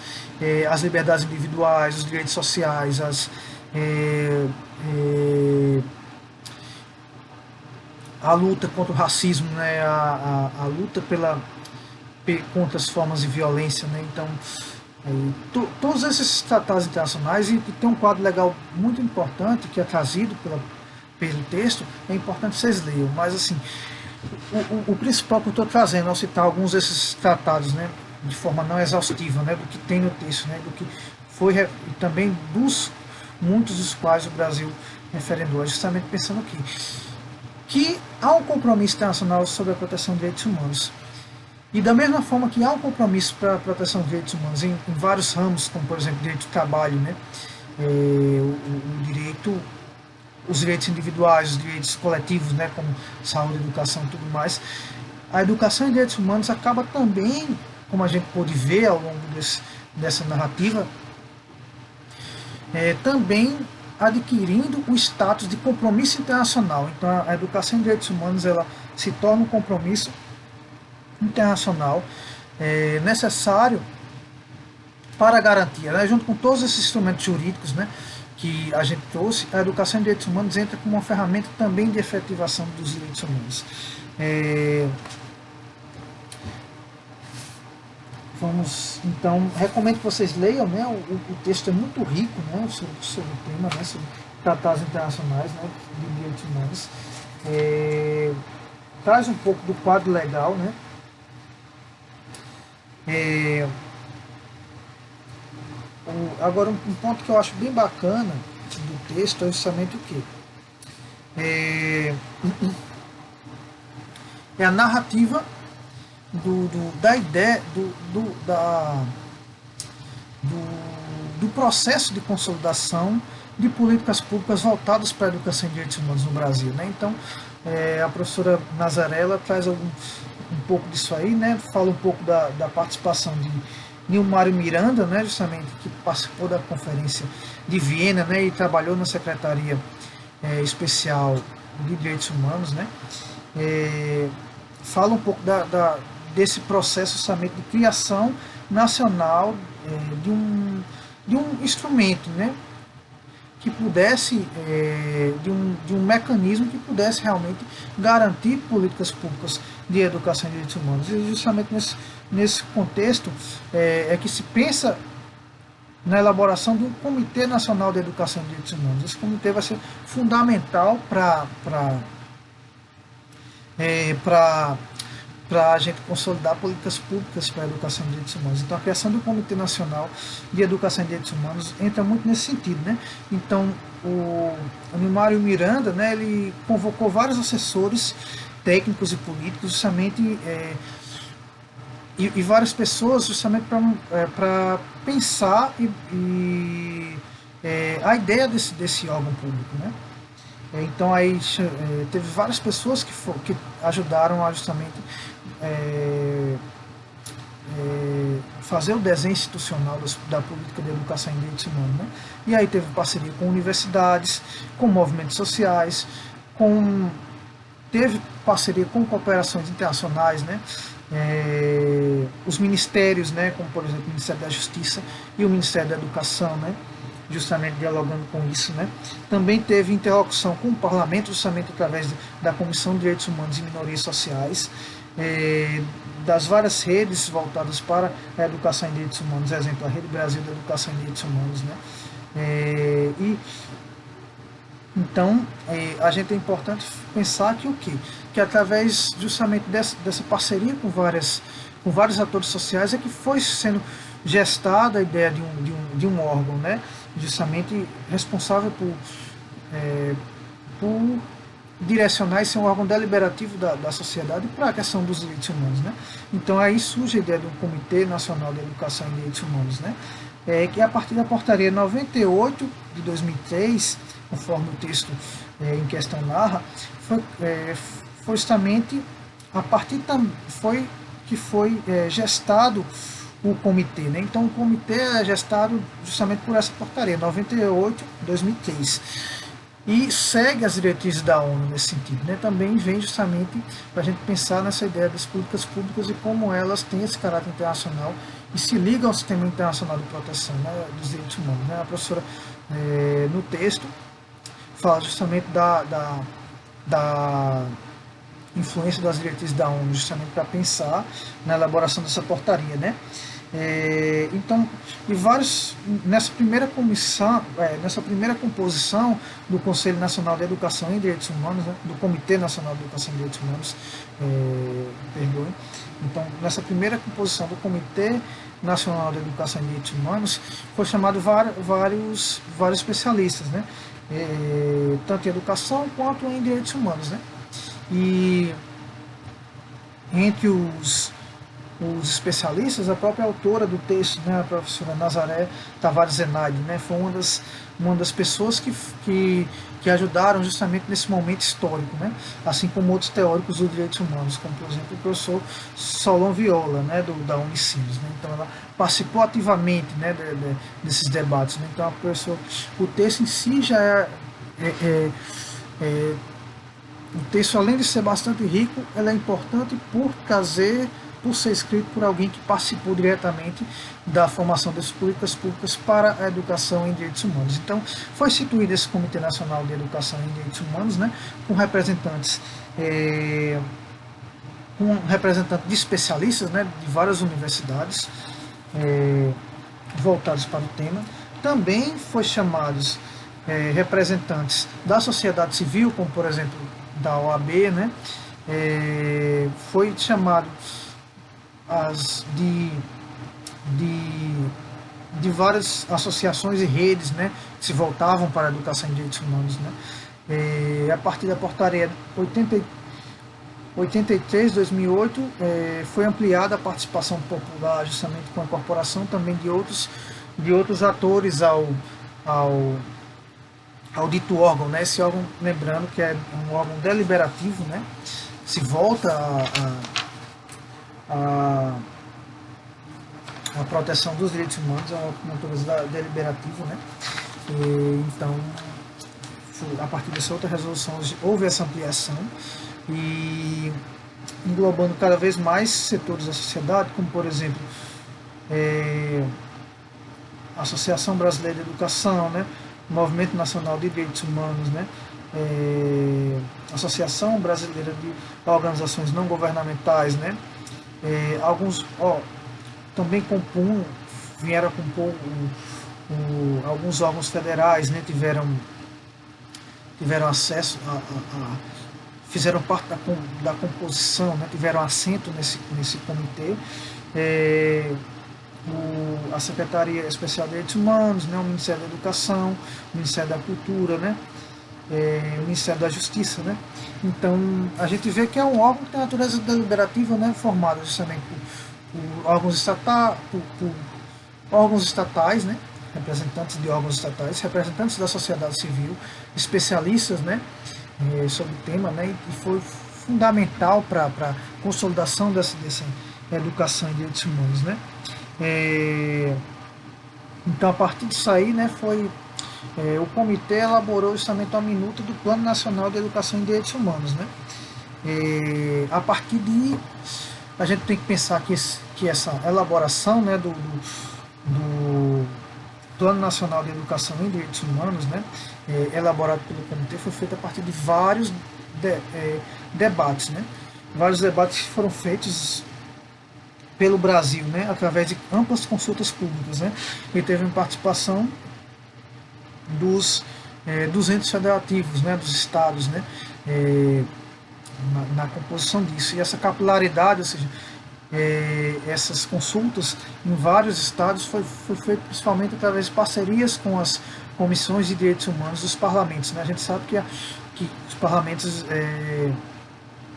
as liberdades individuais, os direitos sociais, a luta contra o racismo, né? A luta contra as formas de violência, né? Então, todos esses tratados internacionais, e tem um quadro legal muito importante que é trazido pelo texto, é importante que vocês leiam, mas assim, o principal que eu estou trazendo ao citar alguns desses tratados, né, de forma não exaustiva, né, do que tem no texto, né, do que foi e também muitos dos quais o Brasil referendou, justamente pensando que há um compromisso internacional sobre a proteção de direitos humanos. E da mesma forma que há um compromisso para a proteção de direitos humanos em vários ramos, como por exemplo o direito do trabalho, né? Os direitos individuais, os direitos coletivos, né? Como saúde, educação e tudo mais, a educação e direitos humanos acaba também, como a gente pôde ver ao longo dessa narrativa, também adquirindo o status de compromisso internacional. Então a educação e direitos humanos ela se torna um compromisso internacional necessário para a garantia, né? Junto com todos esses instrumentos jurídicos, né, que a gente trouxe, a educação em direitos humanos entra como uma ferramenta também de efetivação dos direitos humanos. Então, recomendo que vocês leiam, né? O texto é muito rico, né, sobre o tema, né, sobre tratados internacionais, né, de direitos humanos. Traz um pouco do quadro legal, né? Agora, um ponto que eu acho bem bacana do texto é justamente o quê? É a narrativa da ideia do processo de consolidação de políticas públicas voltadas para a educação e direitos humanos no Brasil, né? Então, a professora Nazarella traz um pouco disso aí, né? Fala um pouco da participação de Nilmário Miranda, né? Justamente que participou da conferência de Viena, né? E trabalhou na Secretaria Especial de Direitos Humanos, né? Fala um pouco desse processo justamente de criação nacional de um instrumento, né? Que pudesse, de um mecanismo que pudesse realmente garantir políticas públicas de educação e direitos humanos. E justamente nesse contexto que se pensa na elaboração de um Comitê Nacional de Educação e Direitos Humanos. Esse comitê vai ser fundamental para a gente consolidar políticas públicas para a educação e direitos humanos. Então, a criação do Comitê Nacional de Educação e Direitos Humanos entra muito nesse sentido, né? Então, o Nilmário Miranda, né, ele convocou vários assessores técnicos e políticos, justamente, e várias pessoas, justamente para pensar a ideia desse órgão público, né? Então aí teve várias pessoas que ajudaram a justamente fazer o desenho institucional da política de educação em direitos humanos, né? E aí teve parceria com universidades, com movimentos sociais, teve parceria com cooperações internacionais, né? Os ministérios, né? Como por exemplo o Ministério da Justiça e o Ministério da Educação, né? Justamente dialogando com isso, né? Também teve interlocução com o Parlamento, justamente através da Comissão de Direitos Humanos e Minorias Sociais, das várias redes voltadas para a educação em direitos humanos, exemplo, a Rede Brasil da Educação em Direitos Humanos, né? Então, a gente é importante pensar que o quê? Que através justamente dessa parceria com vários atores sociais é que foi sendo gestada a ideia de um órgão, né? Justamente responsável por direcionar e ser um órgão deliberativo da sociedade para a questão dos direitos humanos, né? Então aí surge a ideia de um Comitê Nacional de Educação e Direitos Humanos, né? Que a partir da portaria 98 de 2003, conforme o texto em questão narra, foi justamente a partir foi gestado o comitê, né? Então o comitê é gestado justamente por essa portaria 98/2003 e segue as diretrizes da ONU nesse sentido, né? Também vem justamente para a gente pensar nessa ideia das políticas públicas e como elas têm esse caráter internacional e se ligam ao sistema internacional de proteção, né, dos direitos humanos, né? A professora, no texto, fala justamente da influência das diretrizes da ONU, justamente para pensar na elaboração dessa portaria, né? Então, e vários nessa primeira comissão, nessa primeira composição do Conselho Nacional de Educação e Direitos Humanos, né, do Comitê Nacional de Educação e Direitos Humanos, perdoem. Então, nessa primeira composição do Comitê Nacional de Educação e Direitos Humanos, foi chamado vários especialistas, né? Tanto em educação quanto em direitos humanos, né? E entre os especialistas, a própria autora do texto, né, a professora Nazaré Tavares Zenaide, né, foi uma das pessoas que ajudaram justamente nesse momento histórico, né, assim como outros teóricos dos direitos humanos, como por exemplo o professor Solon Viola, né, da Unicinos, né, então ela participou ativamente, né, desses debates, né, então o texto em si já o texto, além de ser bastante rico, ele é importante por ser escrito por alguém que participou diretamente da formação das políticas públicas para a educação em direitos humanos. Então, foi instituído esse Comitê Nacional de Educação em Direitos Humanos, né, com representantes de especialistas, né, de várias universidades voltados para o tema. Também foi chamados representantes da sociedade civil, como por exemplo da OAB, né? Foi chamado de várias associações e redes, né, que se voltavam para a educação em direitos humanos, né? A partir da portaria 83/2008 foi ampliada a participação popular justamente com a incorporação também de outros atores ao dito órgão, né? Esse órgão, lembrando que é um órgão deliberativo, né? Se volta a proteção dos direitos humanos, é uma natureza deliberativo, né? Então, a partir dessa outra resolução, houve essa ampliação e englobando cada vez mais setores da sociedade, como por exemplo a Associação Brasileira de Educação, né? Movimento Nacional de Direitos Humanos, né? Associação Brasileira de Organizações Não Governamentais, né? Alguns também vieram compor alguns órgãos federais, né? Tiveram acesso fizeram parte da composição, né? Tiveram assento nesse comitê. A Secretaria Especial de Direitos Humanos, né, o Ministério da Educação, o Ministério da Cultura, né, o Ministério da Justiça, né. Então a gente vê que é um órgão que tem natureza deliberativa, né, formado justamente por órgãos estatais, né, representantes de órgãos estatais, representantes da sociedade civil, especialistas, né, sobre o tema, né, e foi fundamental para a consolidação dessa educação em direitos humanos, né. Então, a partir disso aí, né, o comitê elaborou justamente uma minuta do Plano Nacional de Educação em Direitos Humanos, né. A partir a gente tem que pensar que essa elaboração, né, do Plano Nacional de Educação em Direitos Humanos, né, elaborado pelo comitê, foi feita a partir de vários debates, né, vários debates que foram feitos pelo Brasil, né, através de amplas consultas públicas, né, e teve uma participação dos entes federativos, né, dos estados, né, na composição disso. E essa capilaridade, ou seja, essas consultas em vários estados foi feito principalmente através de parcerias com as comissões de direitos humanos dos parlamentos, né. A gente sabe que os parlamentos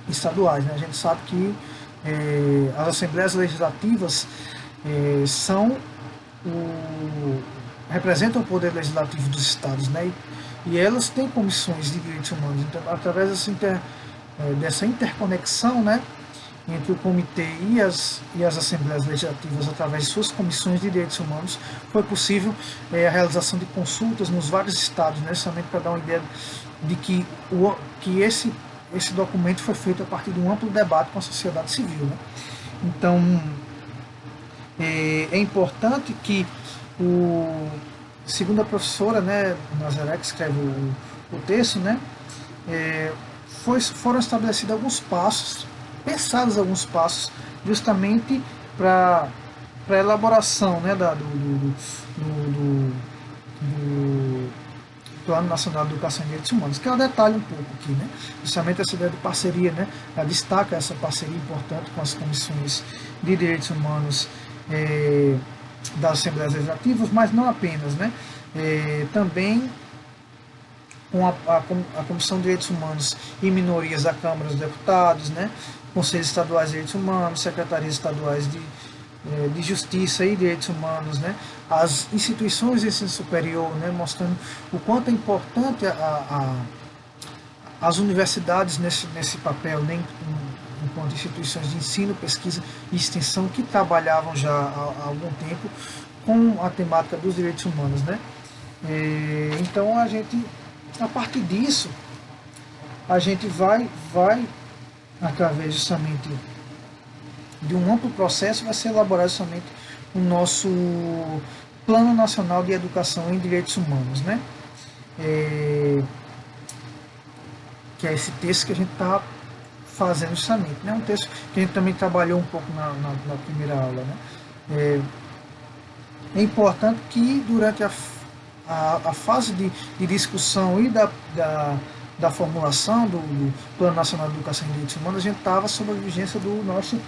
estaduais, né, a gente sabe que as assembleias legislativas representam o poder legislativo dos estados, né, e elas têm comissões de direitos humanos. Então, através dessa interconexão, né, entre o comitê e as assembleias legislativas, através de suas comissões de direitos humanos, foi possível a realização de consultas nos vários estados, né, somente para dar uma ideia de que esse documento foi feito a partir de um amplo debate com a sociedade civil. Né. Então, é importante que, segundo a professora, né, Nazaré, que escreve o texto, né, foram estabelecidos alguns passos, pensados alguns passos, justamente para a elaboração, né, do Plano Nacional de Educação e Direitos Humanos, que é um detalhe um pouco aqui, né? Justamente essa ideia de parceria, né? Ela destaca essa parceria importante com as comissões de direitos humanos das Assembleias Legislativas, mas não apenas, né? Também com a Comissão de Direitos Humanos e Minorias da Câmara dos Deputados, né? Conselhos Estaduais de Direitos Humanos, Secretarias Estaduais de Justiça e Direitos Humanos, né? As instituições de ensino superior, né? Mostrando o quanto é importante as universidades nesse papel, né? Enquanto instituições de ensino, pesquisa e extensão que trabalhavam já há algum tempo com a temática dos direitos humanos, né? Então a partir disso, a gente vai através justamente de um amplo processo, vai ser elaborado somente o nosso Plano Nacional de Educação em Direitos Humanos, né? Que é esse texto que a gente está fazendo justamente, né? Um texto que a gente também trabalhou um pouco na primeira aula, né? É importante que durante a fase de discussão e da formulação do Plano Nacional de Educação em Direitos Humanos, a gente estava sob a vigência do nosso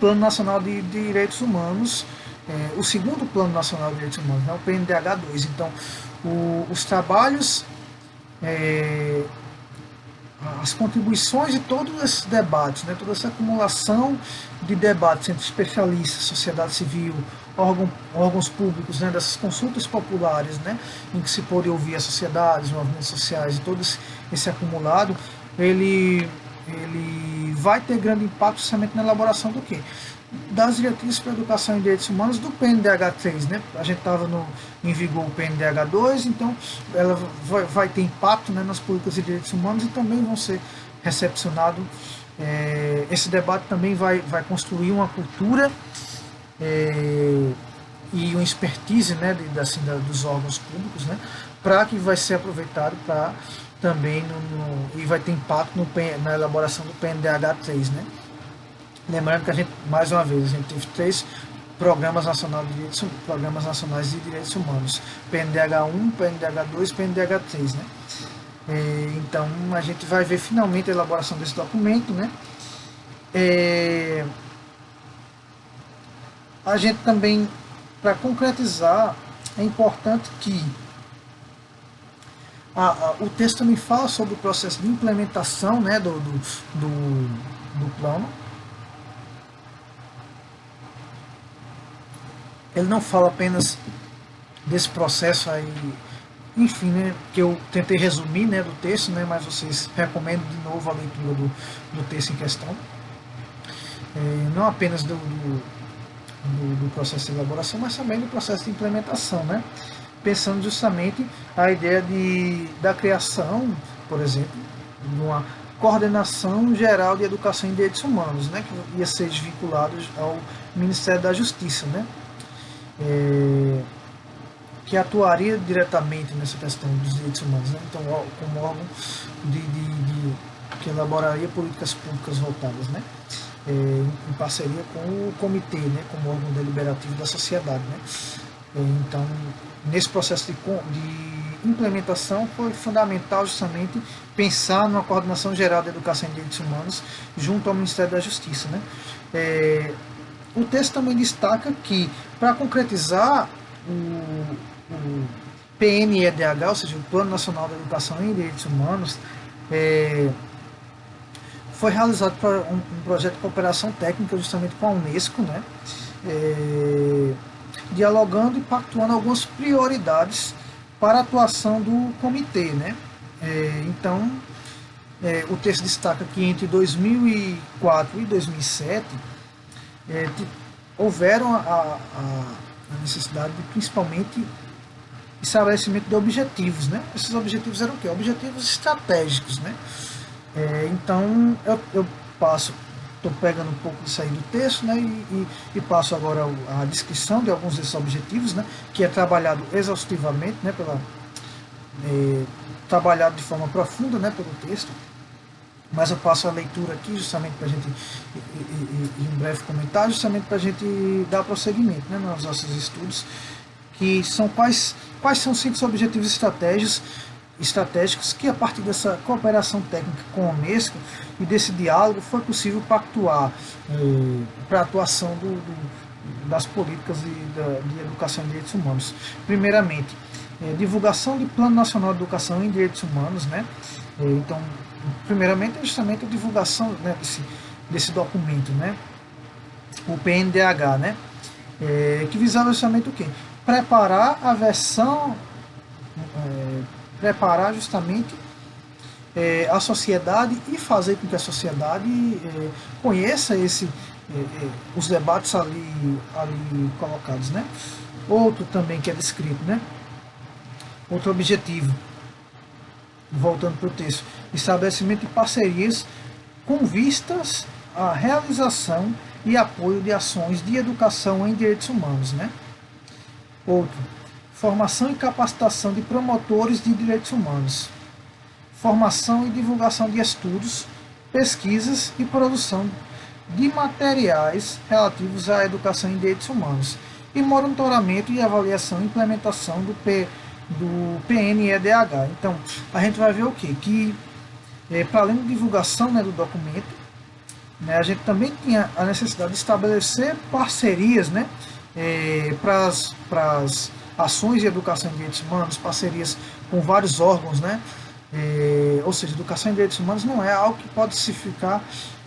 Plano Nacional de Direitos Humanos, o segundo Plano Nacional de Direitos Humanos, né, o PNDH2. Então, os trabalhos, as contribuições de todos esses debates, né, toda essa acumulação de debates entre especialistas, sociedade civil, órgãos públicos, né, dessas consultas populares, né, em que se pôde ouvir a sociedade, os movimentos sociais e todo esse acumulado, ele vai ter grande impacto justamente na elaboração do quê? Das diretrizes para a educação e direitos humanos do PNDH3, né? A gente estava em vigor o PNDH2, então ela vai ter impacto, né, nas políticas de direitos humanos e também vão ser recepcionados. Esse debate também vai construir uma cultura e uma expertise, né, dos órgãos públicos, né, para que vai ser aproveitado para também e vai ter impacto na elaboração do PNDH3, né? Lembrando que a gente, mais uma vez, a gente teve 3 programas nacionais de direitos humanos, PNDH1, PNDH2 e PNDH3, né? Então a gente vai ver finalmente a elaboração desse documento, né? A gente também, para concretizar, é importante que o texto também fala sobre o processo de implementação, né, do plano. Ele não fala apenas desse processo aí, enfim, né, que eu tentei resumir, né, do texto, né, mas vocês recomendo de novo a leitura do texto em questão. Não apenas do processo de elaboração, mas também do processo de implementação, né? Pensando justamente a ideia da criação, por exemplo, de uma coordenação geral de educação em direitos humanos, né, que ia ser vinculado ao Ministério da Justiça, né, que atuaria diretamente nessa questão dos direitos humanos, né, então como órgão que elaboraria políticas públicas voltadas, né, em parceria com o comitê, né, como órgão deliberativo da sociedade, né. Então, nesse processo de implementação foi fundamental justamente pensar numa coordenação geral da educação em direitos humanos junto ao Ministério da Justiça, né. O texto também destaca que, para concretizar o PNEDH, ou seja, o Plano Nacional da Educação em Direitos Humanos, foi realizado um projeto de cooperação técnica justamente com a Unesco, né, dialogando e pactuando algumas prioridades para a atuação do comitê, né? Então, o texto destaca que entre 2004 e 2007 houveram a necessidade de, principalmente, estabelecimento de objetivos, né? Esses objetivos eram o quê? Objetivos estratégicos, né? Então, eu passo, estou pegando um pouco disso aí do texto, né? E passo agora a descrição de alguns desses objetivos, né? Que é trabalhado exaustivamente, né? Trabalhado de forma profunda, né? Pelo texto. Mas eu passo a leitura aqui justamente para a gente, e um breve comentário, justamente para a gente dar prosseguimento, né, nos nossos estudos, que são quais são os 5 objetivos estratégicos que, a partir dessa cooperação técnica com a Unesco e desse diálogo, foi possível pactuar para a atuação das políticas de educação em direitos humanos. Primeiramente, divulgação de Plano Nacional de Educação em Direitos Humanos, né? Então, primeiramente é justamente a divulgação, né, desse documento, né, o PNDH, né, que visava justamente o quê? Preparar a versão, preparar justamente a sociedade e fazer com que a sociedade conheça os debates ali colocados, né. Outro também que é descrito, né, outro objetivo, voltando para o texto, estabelecimento de parcerias com vistas à realização e apoio de ações de educação em direitos humanos, né? Outro, formação e capacitação de promotores de direitos humanos, formação e divulgação de estudos, pesquisas e produção de materiais relativos à educação em direitos humanos, e monitoramento e avaliação e implementação do PNEDH. Então, a gente vai ver o quê? Que, para além da divulgação, né, do documento, né, a gente também tinha a necessidade de estabelecer parcerias, né, para as ações de educação em direitos humanos, parcerias com vários órgãos, né, ou seja, educação em direitos humanos não é algo que pode se ficar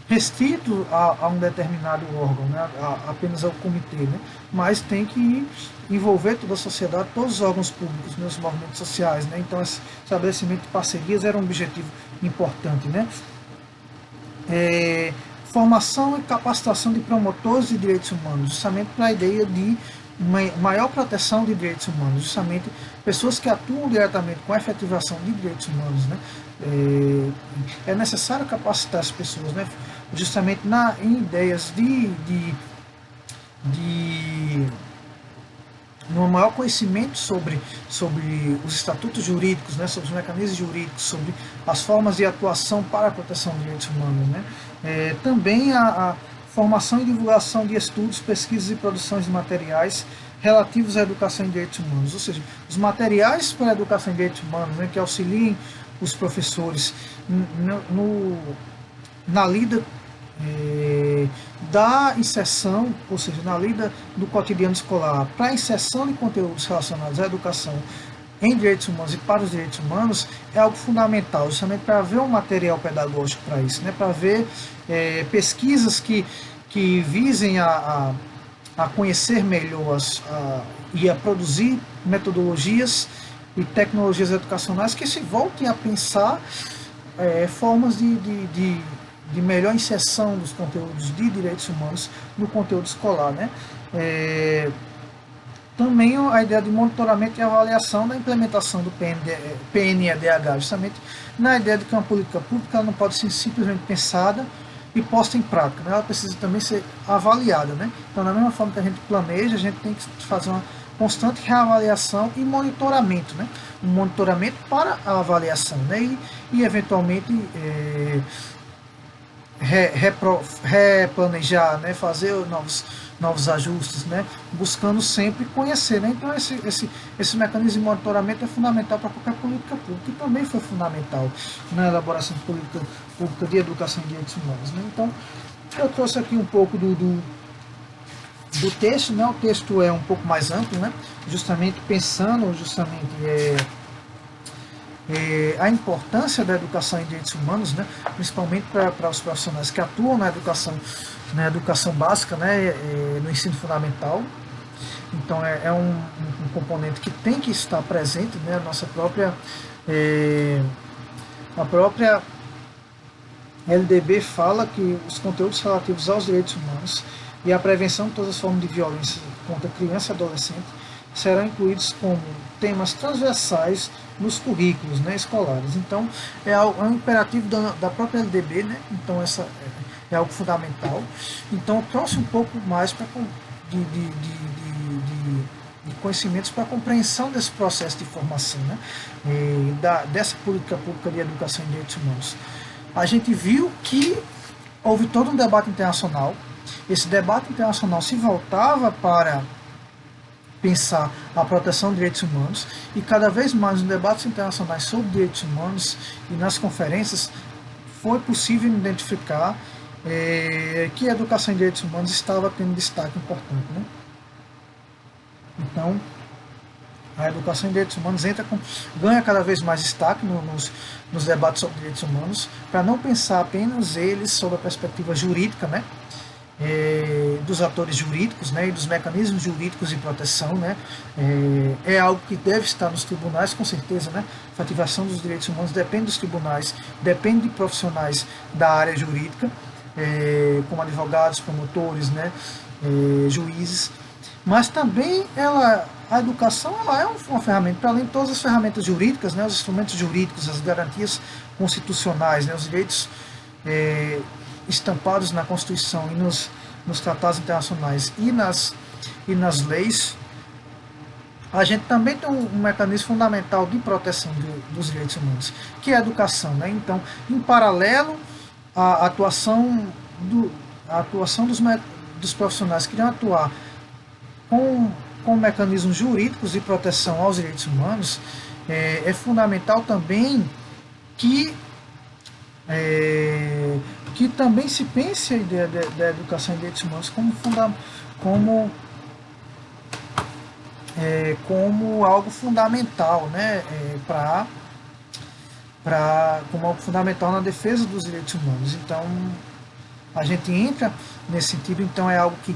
restrito a um determinado órgão, né, apenas ao comitê, né, mas tem que envolver toda a sociedade, todos os órgãos públicos, né, os movimentos sociais, né, então esse estabelecimento de parcerias era um objetivo importante, né. Formação e capacitação de promotores de direitos humanos, justamente para a ideia de maior proteção de direitos humanos, justamente pessoas que atuam diretamente com a efetivação de direitos humanos, né. É necessário capacitar as pessoas, né, justamente em ideias no maior conhecimento sobre os estatutos jurídicos, né, sobre os mecanismos jurídicos, sobre as formas de atuação para a proteção de direitos humanos, né. Também a formação e divulgação de estudos, pesquisas e produções de materiais relativos à educação em direitos humanos, ou seja, os materiais para a educação em direitos humanos, né, que auxiliem os professores na lida da inserção, ou seja, na lida do cotidiano escolar, para a inserção de conteúdos relacionados à educação em direitos humanos e para os direitos humanos, é algo fundamental, justamente para haver um material pedagógico para isso, né, para haver pesquisas que visem a conhecer melhor e a produzir metodologias e tecnologias educacionais que se voltem a pensar formas de melhor inserção dos conteúdos de direitos humanos no conteúdo escolar, né? Também a ideia de monitoramento e avaliação da implementação do PNEDH, justamente na ideia de que uma política pública ela não pode ser simplesmente pensada e posta em prática, né? Ela precisa também ser avaliada, né? Então, da mesma forma que a gente planeja, a gente tem que fazer uma constante reavaliação e monitoramento, né? Um monitoramento para a avaliação, né? E eventualmente replanejar, né? Fazer novos ajustes, né? Buscando sempre conhecer, né? Então esse mecanismo de monitoramento é fundamental para qualquer política pública, e também foi fundamental na elaboração de política pública de educação e direitos humanos, né? Então eu trouxe aqui um pouco do texto, né? O texto é um pouco mais amplo, né? Justamente pensando a importância da educação em direitos humanos, né? Principalmente para os profissionais que atuam na educação básica, né? No ensino fundamental. Então um componente que tem que estar presente, né? A própria LDB fala que os conteúdos relativos aos direitos humanos e a prevenção de todas as formas de violência contra criança e adolescente serão incluídos como temas transversais nos currículos, né, escolares. Então, um imperativo da própria LDB, né? Então, essa é algo fundamental. Então, eu trouxe um pouco mais de conhecimentos para a compreensão desse processo de formação, né? Dessa política pública de educação em direitos humanos. A gente viu que houve todo um debate internacional. Esse debate internacional se voltava para pensar a proteção de direitos humanos, e cada vez mais nos debates internacionais sobre direitos humanos e nas conferências foi possível identificar que a educação em direitos humanos estava tendo destaque importante, né? Então, a educação em direitos humanos ganha cada vez mais destaque nos debates sobre direitos humanos, para não pensar apenas eles sob a perspectiva jurídica, né? Dos atores jurídicos, né, e dos mecanismos jurídicos de proteção, né, é algo que deve estar nos tribunais, com certeza, né. A ativação dos direitos humanos depende dos tribunais, depende de profissionais da área jurídica, como advogados, promotores, né, juízes, mas também a educação ela é uma ferramenta, para além de todas as ferramentas jurídicas, né, os instrumentos jurídicos, as garantias constitucionais, né, os direitos estampados na Constituição e nos tratados internacionais e nas leis. A gente também tem um mecanismo fundamental de proteção dos direitos humanos, que é a educação, né? Então, em paralelo à atuação dos profissionais que irão atuar com mecanismos jurídicos de proteção aos direitos humanos, é fundamental também que também se pense a ideia da educação em direitos humanos como algo fundamental, né, como algo fundamental na defesa dos direitos humanos. Então, a gente entra nesse sentido. Então, é algo que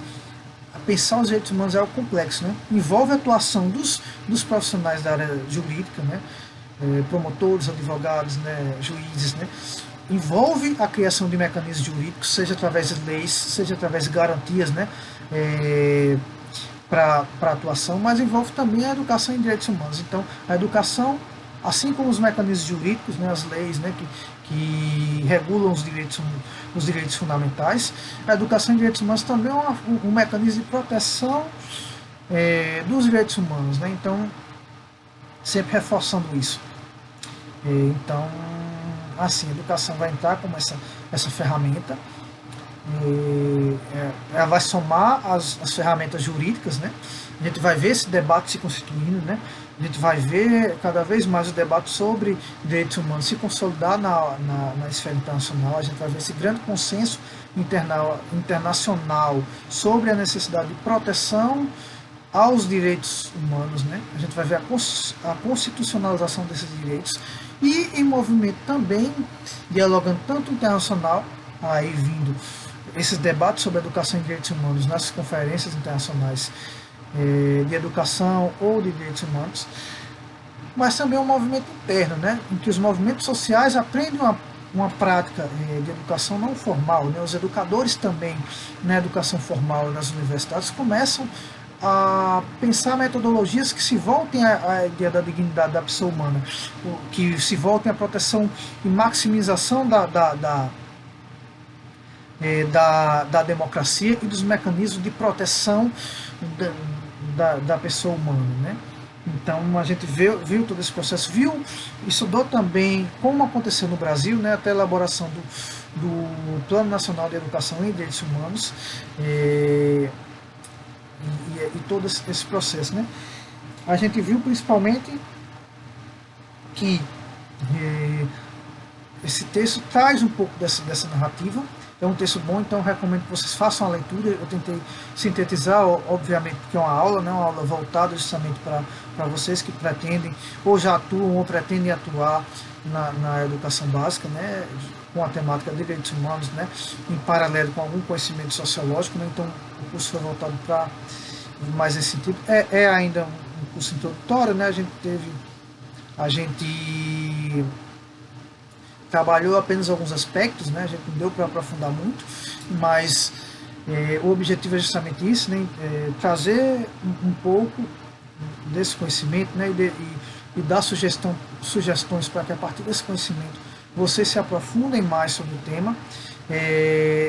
pensar os direitos humanos é algo complexo, né? Envolve a atuação dos profissionais da área jurídica, né, promotores, advogados, né, juízes, né? Envolve a criação de mecanismos jurídicos, seja através de leis, seja através de garantias, né, para atuação, mas envolve também a educação em direitos humanos. Então, a educação, assim como os mecanismos jurídicos, né, as leis, né, que regulam os direitos fundamentais, a educação em direitos humanos também é um mecanismo de proteção dos direitos humanos, né? Então, sempre reforçando isso. Então, assim, a educação vai entrar como essa ferramenta, ela vai somar as ferramentas jurídicas, né? A gente vai ver esse debate se constituindo, né? A gente vai ver cada vez mais o debate sobre direitos humanos se consolidar na esfera internacional. A gente vai ver esse grande consenso internacional sobre a necessidade de proteção aos direitos humanos, né? A gente vai ver a constitucionalização desses direitos e em movimento também, dialogando tanto internacional, aí vindo esses debates sobre educação e direitos humanos nas conferências internacionais de educação ou de direitos humanos, mas também um movimento interno, né, em que os movimentos sociais aprendem uma prática de educação não formal, né? Os educadores também na educação formal nas universidades começam a pensar metodologias que se voltem à ideia da dignidade da pessoa humana, que se voltem à proteção e maximização da democracia e dos mecanismos de proteção da pessoa humana, né? Então a gente viu todo esse processo, estudou também como aconteceu no Brasil, né, até a elaboração do Plano Nacional de Educação em Direitos Humanos, e todo esse processo, né? A gente viu principalmente que esse texto traz um pouco dessa narrativa. É um texto bom, então eu recomendo que vocês façam a leitura. Eu tentei sintetizar, obviamente, que é uma aula, né, uma aula voltada justamente para vocês que pretendem, ou já atuam, ou pretendem atuar na educação básica, né, com a temática de direitos humanos, né, em paralelo com algum conhecimento sociológico, né. Então o curso foi voltado mais nesse sentido. É ainda um curso introdutório, né? A gente trabalhou apenas alguns aspectos, né? A gente não deu para aprofundar muito, mas o objetivo é justamente isso, né? Trazer um pouco desse conhecimento, né? E dar sugestões para que a partir desse conhecimento vocês se aprofundem mais sobre o tema.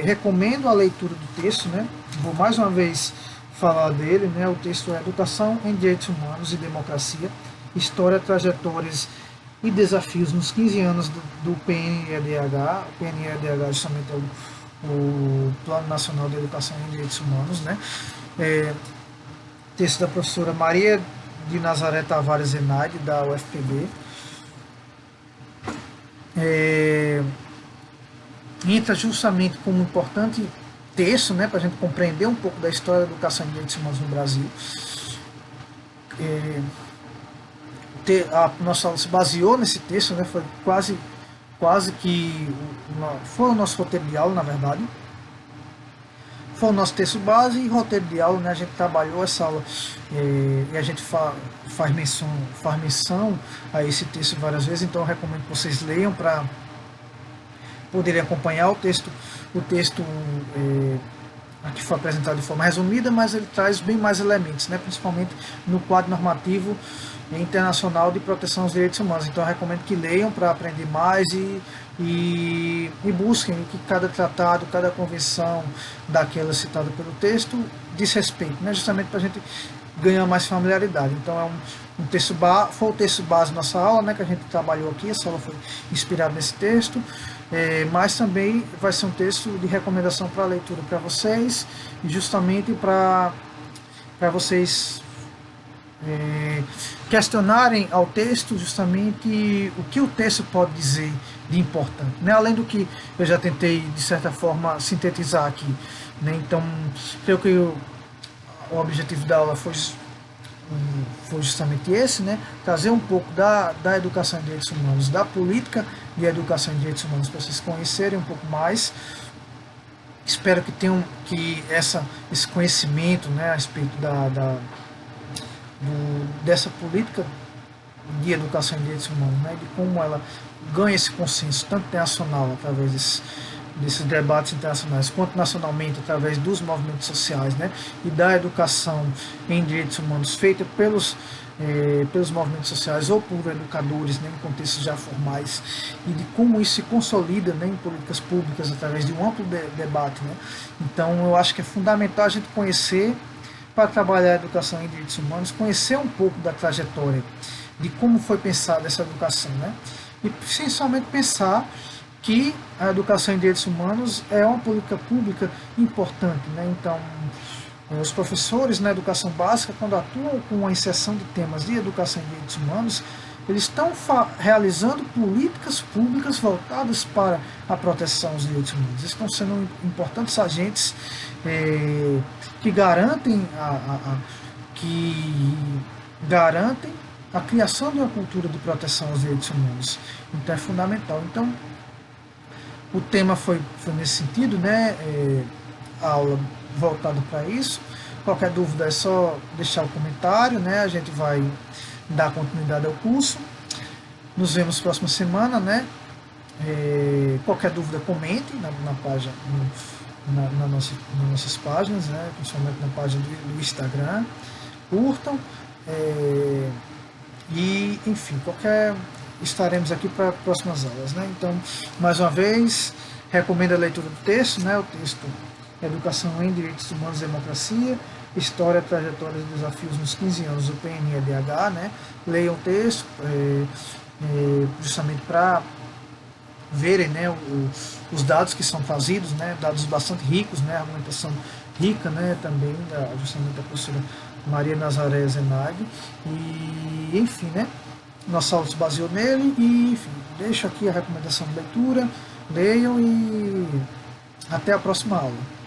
Recomendo a leitura do texto, né? Vou mais uma vez falar dele, né? O texto é Educação em Direitos Humanos e Democracia, História, Trajetórias e Desafios nos 15 anos do PNEDH. O PNEDH justamente é o Plano Nacional de Educação em Direitos Humanos, né? Texto da professora Maria de Nazaré Tavares Zenaide, da UFPB. Entra justamente como um importante texto, né, para a gente compreender um pouco da história da educação em direitos humanos no Brasil. A nossa aula se baseou nesse texto, né, foi quase que foi o nosso roteiro de aula, na verdade. Foi o nosso texto base e roteiro de aula, né, a gente trabalhou essa aula e a gente faz menção a esse texto várias vezes, então eu recomendo que vocês leiam para poderem acompanhar o texto. Aqui foi apresentado de forma resumida, mas ele traz bem mais elementos, né, principalmente no quadro normativo internacional de proteção aos direitos humanos. Então eu recomendo que leiam para aprender mais e busquem que cada tratado, cada convenção daquela citada pelo texto diz respeito, né, justamente para a gente ganhar mais familiaridade. Então é foi o texto base da nossa aula, né, que a gente trabalhou aqui. Essa aula foi inspirada nesse texto, mas também vai ser um texto de recomendação para leitura para vocês, justamente para vocês questionarem ao texto justamente o que o texto pode dizer de importante, né? Além do que eu já tentei de certa forma sintetizar aqui, né? Então creio que o objetivo da aula foi justamente esse, né? Trazer um pouco da educação em direitos humanos, da política de educação em direitos humanos, para vocês conhecerem um pouco mais. Espero que tenham esse conhecimento, né, a respeito dessa política de educação em direitos humanos, né, de como ela ganha esse consenso, tanto internacional, através desses debates internacionais, quanto nacionalmente, através dos movimentos sociais, né, e da educação em direitos humanos feita pelos movimentos sociais ou por educadores, né, em contextos já formais, e de como isso se consolida, né, em políticas públicas através de um amplo debate, né. Então eu acho que é fundamental a gente conhecer, para trabalhar a educação em direitos humanos, conhecer um pouco da trajetória, de como foi pensada essa educação, né, e principalmente pensar que a educação em direitos humanos é uma política pública importante, né. Então os professores na educação básica, quando atuam com a inserção de temas de educação em direitos humanos, eles estão realizando políticas públicas voltadas para a proteção aos direitos humanos. Eles estão sendo importantes agentes que garantem a criação de uma cultura de proteção aos direitos humanos. Então é fundamental. Então o tema foi nesse sentido, né? A aula voltada para isso. Qualquer dúvida é só deixar o comentário, né? A gente vai dar continuidade ao curso. Nos vemos próxima semana, né? Qualquer dúvida comente na página, nas nossas páginas, né? Principalmente na página do Instagram. Curtam e enfim, estaremos aqui para próximas aulas, né? Então, mais uma vez, recomendo a leitura do texto, né? O texto Educação em Direitos Humanos e Democracia, História, Trajetórias e Desafios nos 15 anos do PNEDH, né? Leiam o texto, justamente para verem, né, os dados que são trazidos, né? Dados bastante ricos, né? Argumentação rica, né? Também justamente da professora Maria Nazaré Zenaide, e enfim, né? Nossa aula se baseou nele, e enfim, deixo aqui a recomendação de leitura, leiam e até a próxima aula.